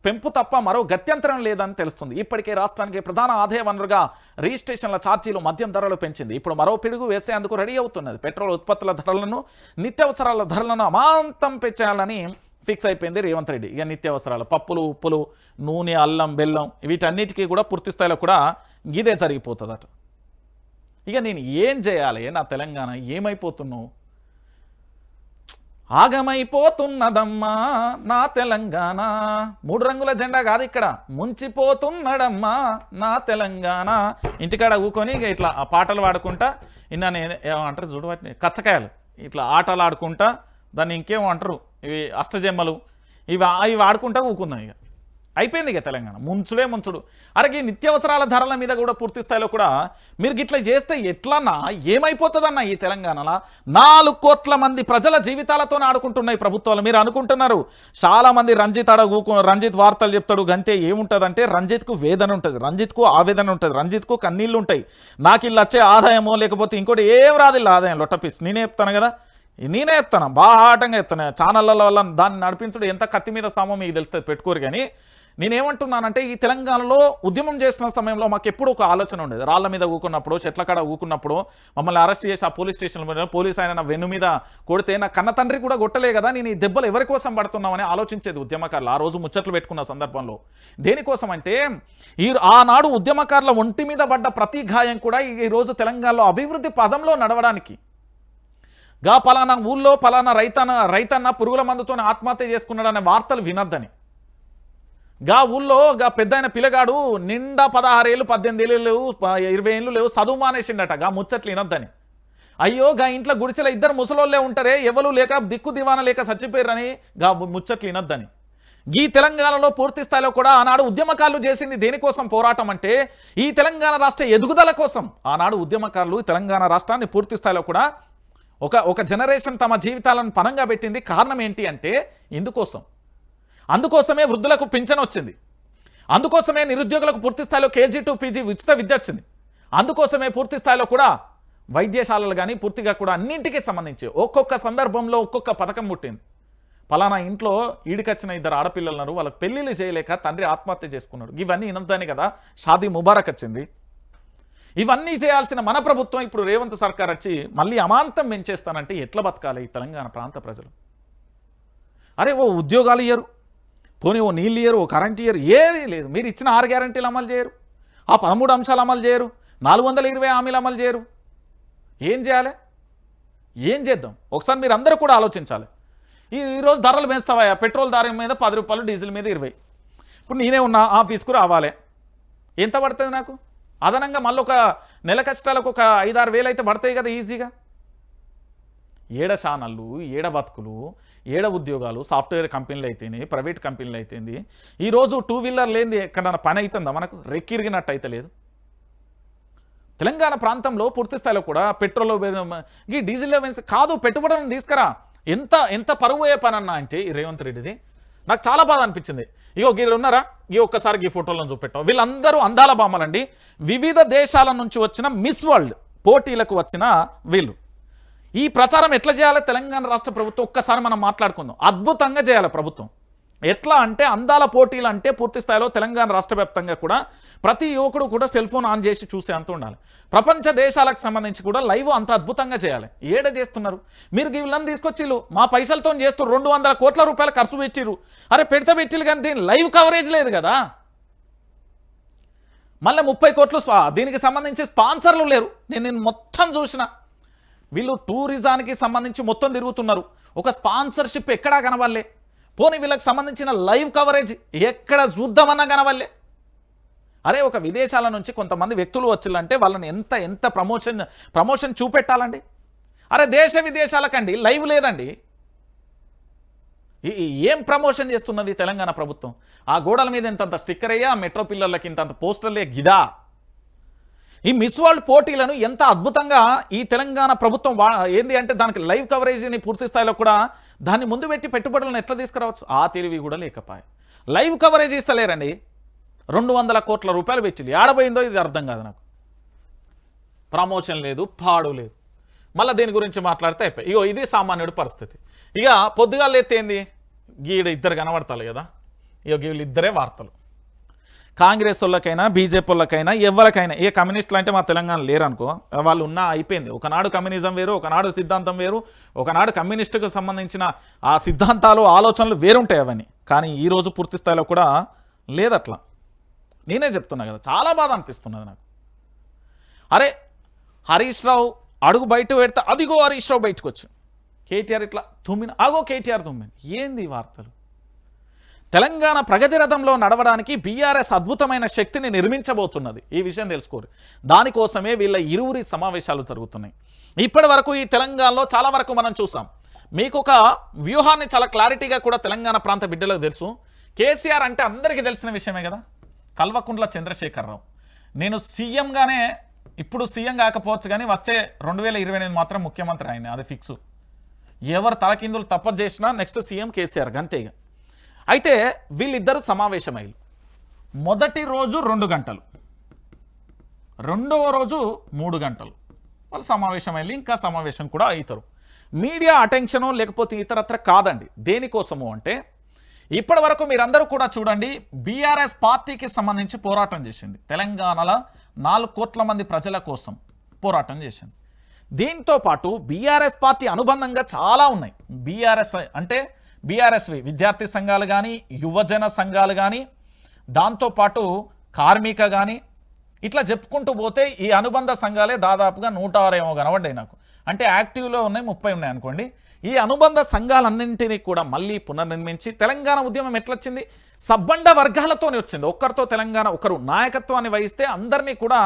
పెంపు తప్ప మరో గత్యంతరం లేదని తెలుస్తుంది. ఇప్పటికే రాష్ట్రానికి ప్రధాన ఆదాయ వనరుగా రిజిస్ట్రేషన్ల ఛార్జీలు మద్యం ధరలు పెంచింది. ఇప్పుడు మరో పిడుగు వేసేందుకు రెడీ అవుతున్నది. పెట్రోల్ ఉత్పత్తుల ధరలను, నిత్యావసరాల ధరలను అమాంతం పెంచాలని ఫిక్స్ అయిపోయింది రేవంత్ రెడ్డి. ఇక నిత్యావసరాలు పప్పులు, ఉప్పులు, నూనె, అల్లం, బెల్లం వీటన్నిటికీ కూడా పూర్తి స్థాయిలో కూడా ఇదే జరిగిపోతుందట. ఇక నేను ఏం చేయాలి, నా తెలంగాణ ఏమైపోతున్నావు, ఆగమైపోతున్నదమ్మా నా తెలంగాణ. 3 రంగుల జెండా కాదు ఇక్కడ, ముంచిపోతున్నాడమ్మా నా తెలంగాణ. ఇంటికాడ ఊకొని ఇక ఇట్లా ఆ పాటలు పాడుకుంటా, నేను ఏమంటారు చూడు వాటిని, కచ్చకాయలు ఇట్లా ఆటలు ఆడుకుంటా, దాన్ని ఇంకేమంటారు ఇవి అష్టజమ్మలు, ఇవి ఆడుకుంటా ఊకుందాం. ఇక అయిపోయింది ఇక తెలంగాణ ముంచుడే ముంచుడు. అరగే నిత్యావసరాల ధరల మీద కూడా పూర్తి స్థాయిలో కూడా మీరు గిట్లా చేస్తే ఎట్లన్నా ఏమైపోతుందన్న ఈ తెలంగాణలో 4 కోట్ల మంది ప్రజల జీవితాలతో ఆడుకుంటున్నాయి ప్రభుత్వాలు. మీరు అనుకుంటున్నారు చాలామంది రంజిత్ వార్తలు చెప్తాడు గంతే. ఏముంటుందంటే రంజిత్కు వేదన ఉంటుంది, రంజిత్కు ఆవేదన ఉంటుంది, రంజిత్కు కన్నీళ్ళు ఉంటాయి. నాకు ఇల్లు వచ్చే ఆదాయమో లేకపోతే ఇంకోటి ఏం రాదు ఇలా ఆదాయం లొట్టపీస్. నేనే చెప్తాను కదా, నేనే చెప్తాను, బాహాటంగా చెప్తాను. ఛానళ్ళ వల్ల దాన్ని నడిపించడం ఎంత కత్తి మీద సామో మీకు తెలుస్తుంది, పెట్టుకోరు. కానీ నేనేమంటున్నానంటే ఈ తెలంగాణలో ఉద్యమం చేసిన సమయంలో మాకు ఎప్పుడు ఒక ఆలోచన ఉండేది. రాళ్ల మీద ఊకున్నప్పుడు, చెట్ల కాడ ఊకున్నప్పుడు మమ్మల్ని అరెస్ట్ చేసి ఆ పోలీస్ స్టేషన్ల మీద పోలీస్ ఆయన నా వెన్ను మీద కొడితే నా కన్న తండ్రి కూడా కొట్టలే కదా, నేను ఈ దెబ్బలు ఎవరి కోసం పడుతున్నామని ఆలోచించేది ఉద్యమకారులు. ఆ రోజు ముచ్చట్లు పెట్టుకున్న సందర్భంలో దేనికోసం అంటే ఆనాడు ఉద్యమకారుల ఒంటి మీద పడ్డ ప్రతి గాయం కూడా ఈరోజు తెలంగాణలో అభివృద్ధి పదంలో నడవడానికి. గా పలానా ఊళ్ళో పలానా రైతన్న పురుగుల మందుతో ఆత్మహత్య చేసుకున్నాడు అనే వార్తలు వినొద్దని, గా ఊళ్ళో గా పెద్ద పిల్లగాడు నిండా 16 ఏళ్ళు 18 ఏళ్ళు లేవు 20 ఏళ్ళు లేవు చదువు మానేసిండట, గా ముచ్చట్లు వినొద్దని. అయ్యో గా ఇంట్లో గుడిసెల 2 ముసలోళ్ళే ఉంటారే, ఎవరు లేక దిక్కు దివాన లేక చచ్చిపోయారని గా ముచ్చట్లు వినొద్దని. ఈ తెలంగాణలో పూర్తి స్థాయిలో కూడా ఆనాడు ఉద్యమకారులు చేసింది దేనికోసం పోరాటం అంటే ఈ తెలంగాణ రాష్ట్ర ఎదుగుదల కోసం. ఆనాడు ఉద్యమకారులు తెలంగాణ రాష్ట్రాన్ని పూర్తి స్థాయిలో కూడా ఒక జనరేషన్ తమ జీవితాలను పనంగా పెట్టింది. కారణం ఏంటి అంటే ఇందుకోసం. అందుకోసమే వృద్ధులకు పింఛన్ వచ్చింది, అందుకోసమే నిరుద్యోగులకు పూర్తి స్థాయిలో KG to PG ఉచిత విద్య వచ్చింది, అందుకోసమే పూర్తి స్థాయిలో కూడా వైద్యశాలలు కానీ పూర్తిగా కూడా అన్నింటికి సంబంధించి ఒక్కొక్క సందర్భంలో ఒక్కొక్క పథకం పుట్టింది. పలానా ఇంట్లో ఈడికొచ్చిన 2 ఆడపిల్లలను వాళ్ళకి పెళ్లిళ్ళు చేయలేక తండ్రి ఆత్మహత్య చేసుకున్నాడు. ఇవన్నీ ఇనంతానే కదా షాదీ ముబారక్ వచ్చింది. ఇవన్నీ చేయాల్సిన మన ప్రభుత్వం ఇప్పుడు రేవంత్ సర్కార్ వచ్చి మళ్ళీ అమాంతం పెంచేస్తానంటే ఎట్లా బతకాలి ఈ తెలంగాణ ప్రాంత ప్రజలు? అరే ఓ ఉద్యోగాలు ఇయ్యరు, పోనీ ఓ నీళ్ళు ఇయ్యరు, ఓ కరెంట్ ఇయ్యరు, ఏది లేదు. మీరు ఇచ్చిన 6 గ్యారంటీలు అమలు చేయరు, ఆ 13 అంశాలు అమలు చేయరు, 420 హామీలు అమలు చేయరు. ఏం చేయాలి, ఏం చేద్దాం ఒకసారి మీరు అందరూ కూడా ఆలోచించాలి. ఈరోజు ధరలు పెంచుతావా, పెట్రోల్ ధర మీద 10 రూపాయలు, డీజిల్ మీద 20. ఇప్పుడు నేనే ఉన్నా ఆఫీస్కు రావాలి, ఎంత పడుతుంది నాకు అదనంగా? మళ్ళీ ఒక నెల కష్టాలకు ఒక 5-6 వేలు అయితే పడతాయి కదా ఈజీగా. ఏడ ఛానళ్ళు, ఏడ బతుకులు, ఏడ ఉద్యోగాలు, సాఫ్ట్వేర్ కంపెనీలు అయితేనే, ప్రైవేట్ కంపెనీలు అయితేంది. ఈరోజు 2 వీలర్ లేనిది ఎక్కడన్నా పని అవుతుందా మనకు? రెక్కిరిగినట్టు అయితే లేదు. తెలంగాణ ప్రాంతంలో పూర్తి స్థాయిలో కూడా పెట్రోల్ ఈ డీజిల్ కాదు, పెట్టుబడులను తీసుకురా. ఎంత పరువు అయ్యే పని అన్నా అంటే ఈ రేవంత్ రెడ్డిది నాకు చాలా బాధ అనిపించింది. ఇగో వీళ్ళు ఉన్నారా, ఈ ఒక్కసారి ఈ ఫోటోలను చూపెట్టాం. వీళ్ళందరూ అందాల బామ్మలండి, వివిధ దేశాల నుంచి వచ్చిన మిస్ వరల్డ్ పోటీలకు వచ్చిన వీళ్ళు. ఈ ప్రచారం ఎట్లా చేయాలి తెలంగాణ రాష్ట్ర ప్రభుత్వం ఒక్కసారి మనం మాట్లాడుకుందాం. అద్భుతంగా చేయాలి ప్రభుత్వం. ఎట్లా అంటే అందాల పోటీలు అంటే పూర్తి స్థాయిలో తెలంగాణ రాష్ట్ర వ్యాప్తంగా కూడా ప్రతి యువకుడు కూడా సెల్ ఫోన్ ఆన్ చేసి చూసే అంత ఉండాలి. ప్రపంచ దేశాలకు సంబంధించి కూడా లైవ్ అంత అద్భుతంగా చేయాలి. ఏడ చేస్తున్నారు మీరు? వీళ్ళని తీసుకొచ్చిళ్ళు మా పైసలతో చేస్తూ 200 కోట్ల రూపాయలు ఖర్చు పెట్టిరు. అరే పెట్టిల్లు కానీ దీని లైవ్ కవరేజ్ లేదు కదా. మళ్ళీ 30 కోట్లు దీనికి సంబంధించి స్పాన్సర్లు లేరు. నేను మొత్తం చూసిన వీళ్ళు టూరిజానికి సంబంధించి మొత్తం తిరుగుతున్నారు, ఒక స్పాన్సర్షిప్ ఎక్కడా కనవల్లే. పోనీ వీళ్ళకి సంబంధించిన లైవ్ కవరేజ్ ఎక్కడ చూద్దామన్నా కనవల్లే. ఒక విదేశాల నుంచి కొంతమంది వ్యక్తులు వచ్చిల్లంటే వాళ్ళని ఎంత ప్రమోషన్ చూపెట్టాలండి. దేశ విదేశాలకండి లైవ్ లేదండి. ఏం ప్రమోషన్ చేస్తున్నది తెలంగాణ ప్రభుత్వం? ఆ గోడల మీద ఇంతంత స్టిక్కర్ అయ్యా, మెట్రో పిల్లర్లకి ఇంతంత పోస్టర్లే గిదా. ఈ మిస్ వరల్డ్ పోటీలను ఎంత అద్భుతంగా ఈ తెలంగాణ ప్రభుత్వం ఏంది అంటే దానికి లైవ్ కవరేజీని పూర్తి స్థాయిలో కూడా దాన్ని ముందు పెట్టి పెట్టుబడులను ఎట్లా తీసుకురావచ్చు, ఆ తెలివి కూడా లేకపోయే. Live coverage ఇస్తలేరండి. 200 కోట్ల రూపాయలు పెట్టింది, ఏడబోయిందో ఇది అర్థం కాదు నాకు. ప్రమోషన్ లేదు, పాడు లేదు. మళ్ళీ దీని గురించి మాట్లాడితే అయిపోయి. ఇగో ఇది సామాన్యుడి పరిస్థితి. ఇక పొద్దుగాలు ఎత్తే ఏంది, గీడ ఇద్దరు కనబడతారు కదా, ఇక వీళ్ళిద్దరే వార్తలు. కాంగ్రెస్ వాళ్ళకైనా బీజేపీ వాళ్ళకైనా ఎవరికైనా, ఏ కమ్యూనిస్టులు అంటే మా తెలంగాణ లేరు అనుకో, వాళ్ళు ఉన్నా అయిపోయింది. ఒకనాడు కమ్యూనిజం వేరు, ఒకనాడు సిద్ధాంతం వేరు, ఒకనాడు కమ్యూనిస్టుకు సంబంధించిన ఆ సిద్ధాంతాలు ఆలోచనలు వేరుంటాయి అవన్నీ. కానీ ఈరోజు పూర్తి స్థాయిలో కూడా లేదట్లా. నేనే చెప్తున్నా కదా, చాలా బాధ అనిపిస్తున్నది నాకు. అరే హరీష్ రావు అడుగు బయట పెడితే అదిగో హరీష్ రావు బయటకు వచ్చు, కేటీఆర్ ఇట్లా తుమ్మిన ఆగో కేటీఆర్ తుమ్మిన. ఏంది వార్తలు? తెలంగాణ ప్రగతి రథంలో నడవడానికి బీఆర్ఎస్ అద్భుతమైన శక్తిని నిర్మించబోతున్నది. ఈ విషయం తెలుసుకోరు. దానికోసమే వీళ్ళ ఇరువురి సమావేశాలు జరుగుతున్నాయి. ఇప్పటి వరకు ఈ తెలంగాణలో చాలా వరకు మనం చూసాం. మీకు ఒక వ్యూహాన్ని చాలా క్లారిటీగా కూడా తెలంగాణ ప్రాంత బిడ్డలకు తెలుసు. కేసీఆర్ అంటే అందరికీ తెలిసిన విషయమే కదా, కల్వకుంట్ల చంద్రశేఖరరావు. నేను సీఎంగానే, ఇప్పుడు సీఎం కాకపోవచ్చు కానీ వచ్చే 2028 మాత్రం ముఖ్యమంత్రి ఆయన, అది ఫిక్స్. ఎవరు తలకిందులు తప్ప చేసినా నెక్స్ట్ సీఎం కేసీఆర్ గంతేగా. అయితే వీళ్ళిద్దరూ సమావేశమయ్యారు. మొదటి రోజు 2 గంటలు, రెండవ రోజు 3 గంటలు వాళ్ళు సమావేశమయ్యి ఇంకా సమావేశం కూడా అవుతారు. మీడియా అటెన్షను లేకపోతే ఇతరత్ర కాదండి. దేనికోసము అంటే ఇప్పటి వరకు మీరందరూ కూడా చూడండి, బీఆర్ఎస్ పార్టీకి సంబంధించి పోరాటం చేసింది. తెలంగాణలో 4 కోట్ల మంది ప్రజల కోసం పోరాటం చేసింది. దీంతో పాటు బీఆర్ఎస్ పార్టీ అనుబంధంగా చాలా ఉన్నాయి. బీఆర్ఎస్ అంటే బీఆర్ఎస్వి విద్యార్థి సంఘాలు కానీ, యువజన సంఘాలు కానీ, దాంతోపాటు కార్మిక కానీ, ఇట్లా చెప్పుకుంటూ పోతే ఈ అనుబంధ సంఘాలే దాదాపుగా 106 ఏమో కనబడ్డాయి నాకు. అంటే యాక్టివ్లో ఉన్నాయి 30 ఉన్నాయి అనుకోండి. ఈ అనుబంధ సంఘాలన్నింటినీ కూడా మళ్ళీ పునర్నిర్మించి తెలంగాణ ఉద్యమం ఎట్లొచ్చింది, సబ్బండ వర్గాలతోనే వచ్చింది. ఒక్కరితో తెలంగాణ ఒకరు నాయకత్వాన్ని వహిస్తే అందరినీ కూడా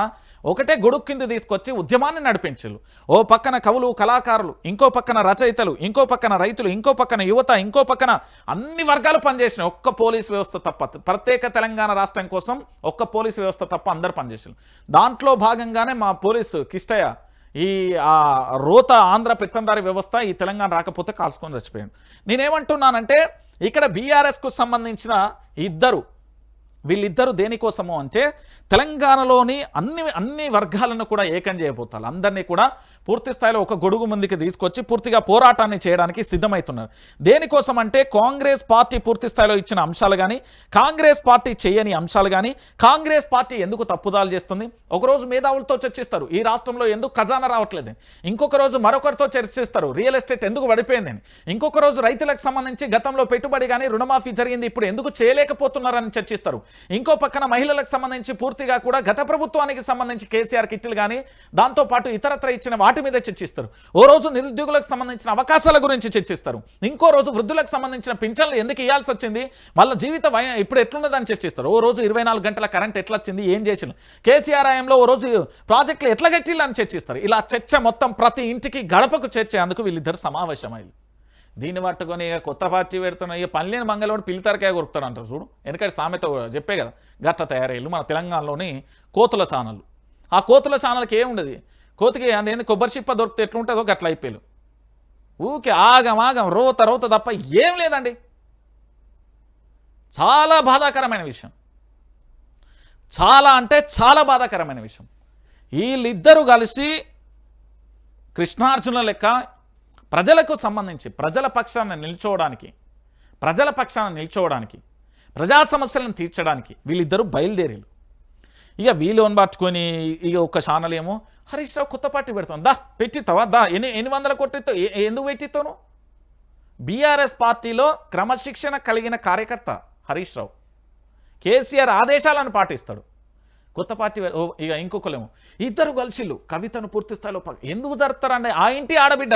ఒకటే గొడుగు కింద తీసుకొచ్చి ఉద్యమాన్ని నడిపించారు. ఓ పక్కన కవులు కళాకారులు, ఇంకో పక్కన రచయితలు, ఇంకో పక్కన రైతులు, ఇంకో పక్కన యువత, ఇంకో పక్కన అన్ని వర్గాలు పనిచేసినాయి. ఒక్క పోలీస్ వ్యవస్థ తప్ప, ప్రత్యేక తెలంగాణ రాష్ట్రం కోసం ఒక్క పోలీస్ వ్యవస్థ తప్ప అందరు పనిచేసారు. దాంట్లో భాగంగానే మా పోలీసు కిష్టయ్య ఈ రోత ఆంధ్ర పెత్తందారి వ్యవస్థ ఈ తెలంగాణ రాకపోతే కాల్చుకొని చచ్చిపోయాడు. నేనేమంటున్నానంటే ఇక్కడ బీఆర్ఎస్కు సంబంధించిన వీళ్ళిద్దరు దేనికోసము అంటే తెలంగాణలోని అన్ని వర్గాలను కూడా ఏకం చేయబోతారు. అందరినీ కూడా పూర్తి స్థాయిలో ఒక గొడుగు ముందుకు తీసుకొచ్చి పూర్తిగా పోరాటాన్ని చేయడానికి సిద్ధమవుతున్నారు. దేనికోసం అంటే కాంగ్రెస్ పార్టీ పూర్తి స్థాయిలో ఇచ్చిన అంశాలు కానీ, కాంగ్రెస్ పార్టీ చేయని అంశాలు కానీ, కాంగ్రెస్ పార్టీ ఎందుకు తప్పుదాలు చేస్తుంది. ఒకరోజు మేధావులతో చర్చిస్తారు, ఈ రాష్ట్రంలో ఎందుకు ఖజానా రావట్లేదని. ఇంకొక రోజు మరొకరితో చర్చిస్తారు, రియల్ ఎస్టేట్ ఎందుకు పడిపోయిందని. ఇంకొక రోజు రైతులకు సంబంధించి గతంలో పెట్టుబడి కానీ రుణమాఫీ జరిగింది, ఇప్పుడు ఎందుకు చేయలేకపోతున్నారని చర్చిస్తారు. ఇంకో పక్కన మహిళలకు సంబంధించి పూర్తిగా కూడా గత ప్రభుత్వానికి సంబంధించి కేసీఆర్ కిట్లు కానీ, దాంతోపాటు ఇతరత్ర ఇచ్చిన వాటి మీద చర్చిస్తారు. ఓ రోజు నిరుద్యోగులకు సంబంధించిన అవకాశాల గురించి చర్చిస్తారు. ఇంకో రోజు వృద్ధులకు సంబంధించిన పింఛన్లు ఎందుకు ఇవ్వాల్సి వచ్చింది, వాళ్ళ జీవిత ఇప్పుడు ఎట్లున్నదని చర్చిస్తారు. ఓ రోజు 24 గంటల కరెంట్ ఎట్లా వచ్చింది, ఏం చేసిన కేసీఆర్ ఆయంలో ఓ రోజు ప్రాజెక్టులు ఎట్లా కట్టిల్లని చర్చిస్తారు. ఇలా చర్చ మొత్తం ప్రతి ఇంటికి గడపకు చేర్చేందుకు వీళ్ళిద్దరు సమావేశమయ్యారు. దీన్ని పట్టుకొని ఇక కొత్త పార్టీ పెడుతున్నా, ఇక పనిలేని మంగళవాడు పిల్లితరకాయ కొరుకుతాడు అంటారు చూడు. ఎందుకంటే సామెత చెప్పే కదా, గట్ల తయారయ్యారు మన తెలంగాణలోని కోతుల ఛానళ్ళు. ఆ కోతుల ఛానల్కి ఏముండదు, కోతికి అదేంది కొబ్బరి చిప్ప దొరికితే ఎట్లుంటుందో గట్ల అయిపోయారు. ఊకే ఆగం రోత తప్ప ఏం లేదండి. చాలా బాధాకరమైన విషయం, చాలా అంటే చాలా బాధాకరమైన విషయం. వీళ్ళిద్దరూ కలిసి కృష్ణార్జున లెక్క ప్రజలకు సంబంధించి ప్రజల పక్షాన నిల్చోవడానికి ప్రజా సమస్యలను తీర్చడానికి వీళ్ళిద్దరూ బయలుదేరారు. ఇక వీళ్ళని పట్టుకొని ఇక ఒక ఛానల్ ఏమో హరీష్ రావు కొత్త పార్టీ పెడతాను, పెట్టిస్తావా, ఎన్ని వందల కోట్లతో ఎందుకు పెట్టిస్తాను. బీఆర్ఎస్ పార్టీలో క్రమశిక్షణ కలిగిన కార్యకర్త హరీష్ రావు, కేసీఆర్ ఆదేశాలను పాటిస్తాడు. కొత్త పార్టీ ఇక ఇంకొకలేమో ఇద్దరు కలిసిళ్ళు కవితను పూర్తి స్థాయిలో ఎందుకు జరుపుతారండి. ఆ ఇంటి ఆడబిడ్డ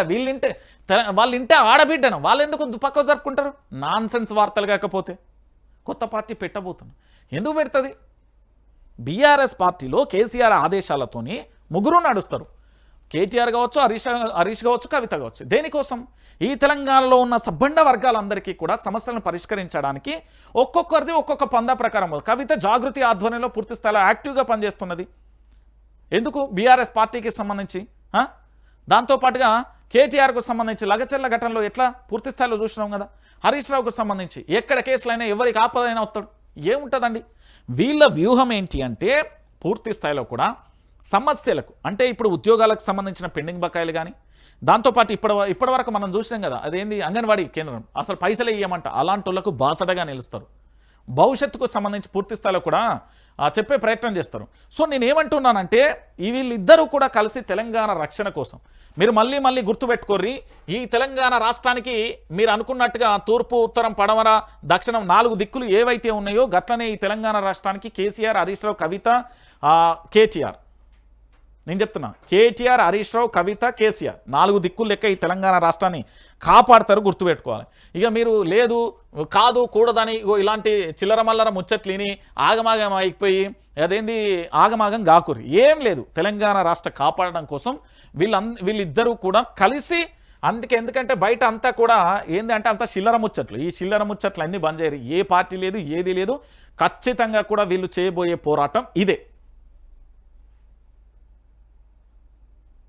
వాళ్ళ ఇంటి ఆడబిడ్డను వాళ్ళు ఎందుకు పక్క జరుపుకుంటారు. నాన్ సెన్స్ వార్తలు కాకపోతే కొత్త పార్టీ పెట్టబోతున్నా ఎందుకు పెడుతుంది. బీఆర్ఎస్ పార్టీలో కేసీఆర్ ఆదేశాలతోని ముగ్గురు నడుస్తారు. కేటీఆర్ కావచ్చు, హరీష్ కావచ్చు, కవిత కావచ్చు. దేనికోసం ఈ తెలంగాణలో ఉన్న సబ్బండ వర్గాలందరికీ కూడా సమస్యలను పరిష్కరించడానికి ఒక్కొక్కరిది ఒక్కొక్క పందా ప్రకారం. కవిత జాగృతి ఆధ్వర్యంలో పూర్తి స్థాయిలో యాక్టివ్గా పనిచేస్తున్నది. ఎందుకు బీఆర్ఎస్ పార్టీకి సంబంధించి దాంతోపాటుగా కేటీఆర్కు సంబంధించి లగచర్ల ఘటనలో ఎట్లా పూర్తి స్థాయిలో చూసినాం కదా. హరీష్ రావుకు సంబంధించి ఎక్కడ కేసులైనా ఎవరికి ఆపదైనా వస్తాడు, ఏముంటుందండి. వీళ్ళ వ్యూహం ఏంటి అంటే పూర్తి స్థాయిలో కూడా సమస్యలకు, అంటే ఇప్పుడు ఉద్యోగాలకు సంబంధించిన పెండింగ్ బకాయిలు కానీ, దాంతోపాటు ఇప్పటివరకు మనం చూసినాం కదా, అదేంది అంగన్వాడీ కేంద్రం అసలు పైసలే ఇవ్వమంట, అలాంటి వాళ్ళకు బాసటగా నిలుస్తారు. భవిష్యత్తుకు సంబంధించి పూర్తి స్థాయిలో కూడా చెప్పే ప్రయత్నం చేస్తారు. సో నేనేమంటున్నానంటే వీళ్ళిద్దరూ కూడా కలిసి తెలంగాణ రక్షణ కోసం మీరు మళ్ళీ గుర్తుపెట్టుకోర్రి. ఈ తెలంగాణ రాష్ట్రానికి మీరు అనుకున్నట్టుగా తూర్పు, ఉత్తరం, పడమర, దక్షిణం 4 దిక్కులు ఏవైతే ఉన్నాయో గట్లనే ఈ తెలంగాణ రాష్ట్రానికి కేసీఆర్, హరీష్ రావు, కవిత, కేటీఆర్, నేను చెప్తున్నా కేటీఆర్, హరీష్ రావు, కవిత, కేసీఆర్ 4 దిక్కులు లెక్క ఈ తెలంగాణ రాష్ట్రాన్ని కాపాడతారు, గుర్తుపెట్టుకోవాలి. ఇక మీరు లేదు కాదు కూడదని ఇలాంటి చిల్లర మల్లర ముచ్చట్లిని ఆగమాగం అయిపోయి అదేంది ఆగమాగం గాకురి, ఏం లేదు. తెలంగాణ రాష్ట్ర కాపాడడం కోసం వీళ్ళిద్దరూ కూడా కలిసి, ఎందుకంటే బయట అంతా కూడా ఏంటంటే అంతా చిల్లర ముచ్చట్లు, ఈ చిల్లర ముచ్చట్లు అన్నీ బంద్ చేయరు. ఏ పార్టీ లేదు, ఏది లేదు, ఖచ్చితంగా కూడా వీళ్ళు చేయబోయే పోరాటం ఇదే.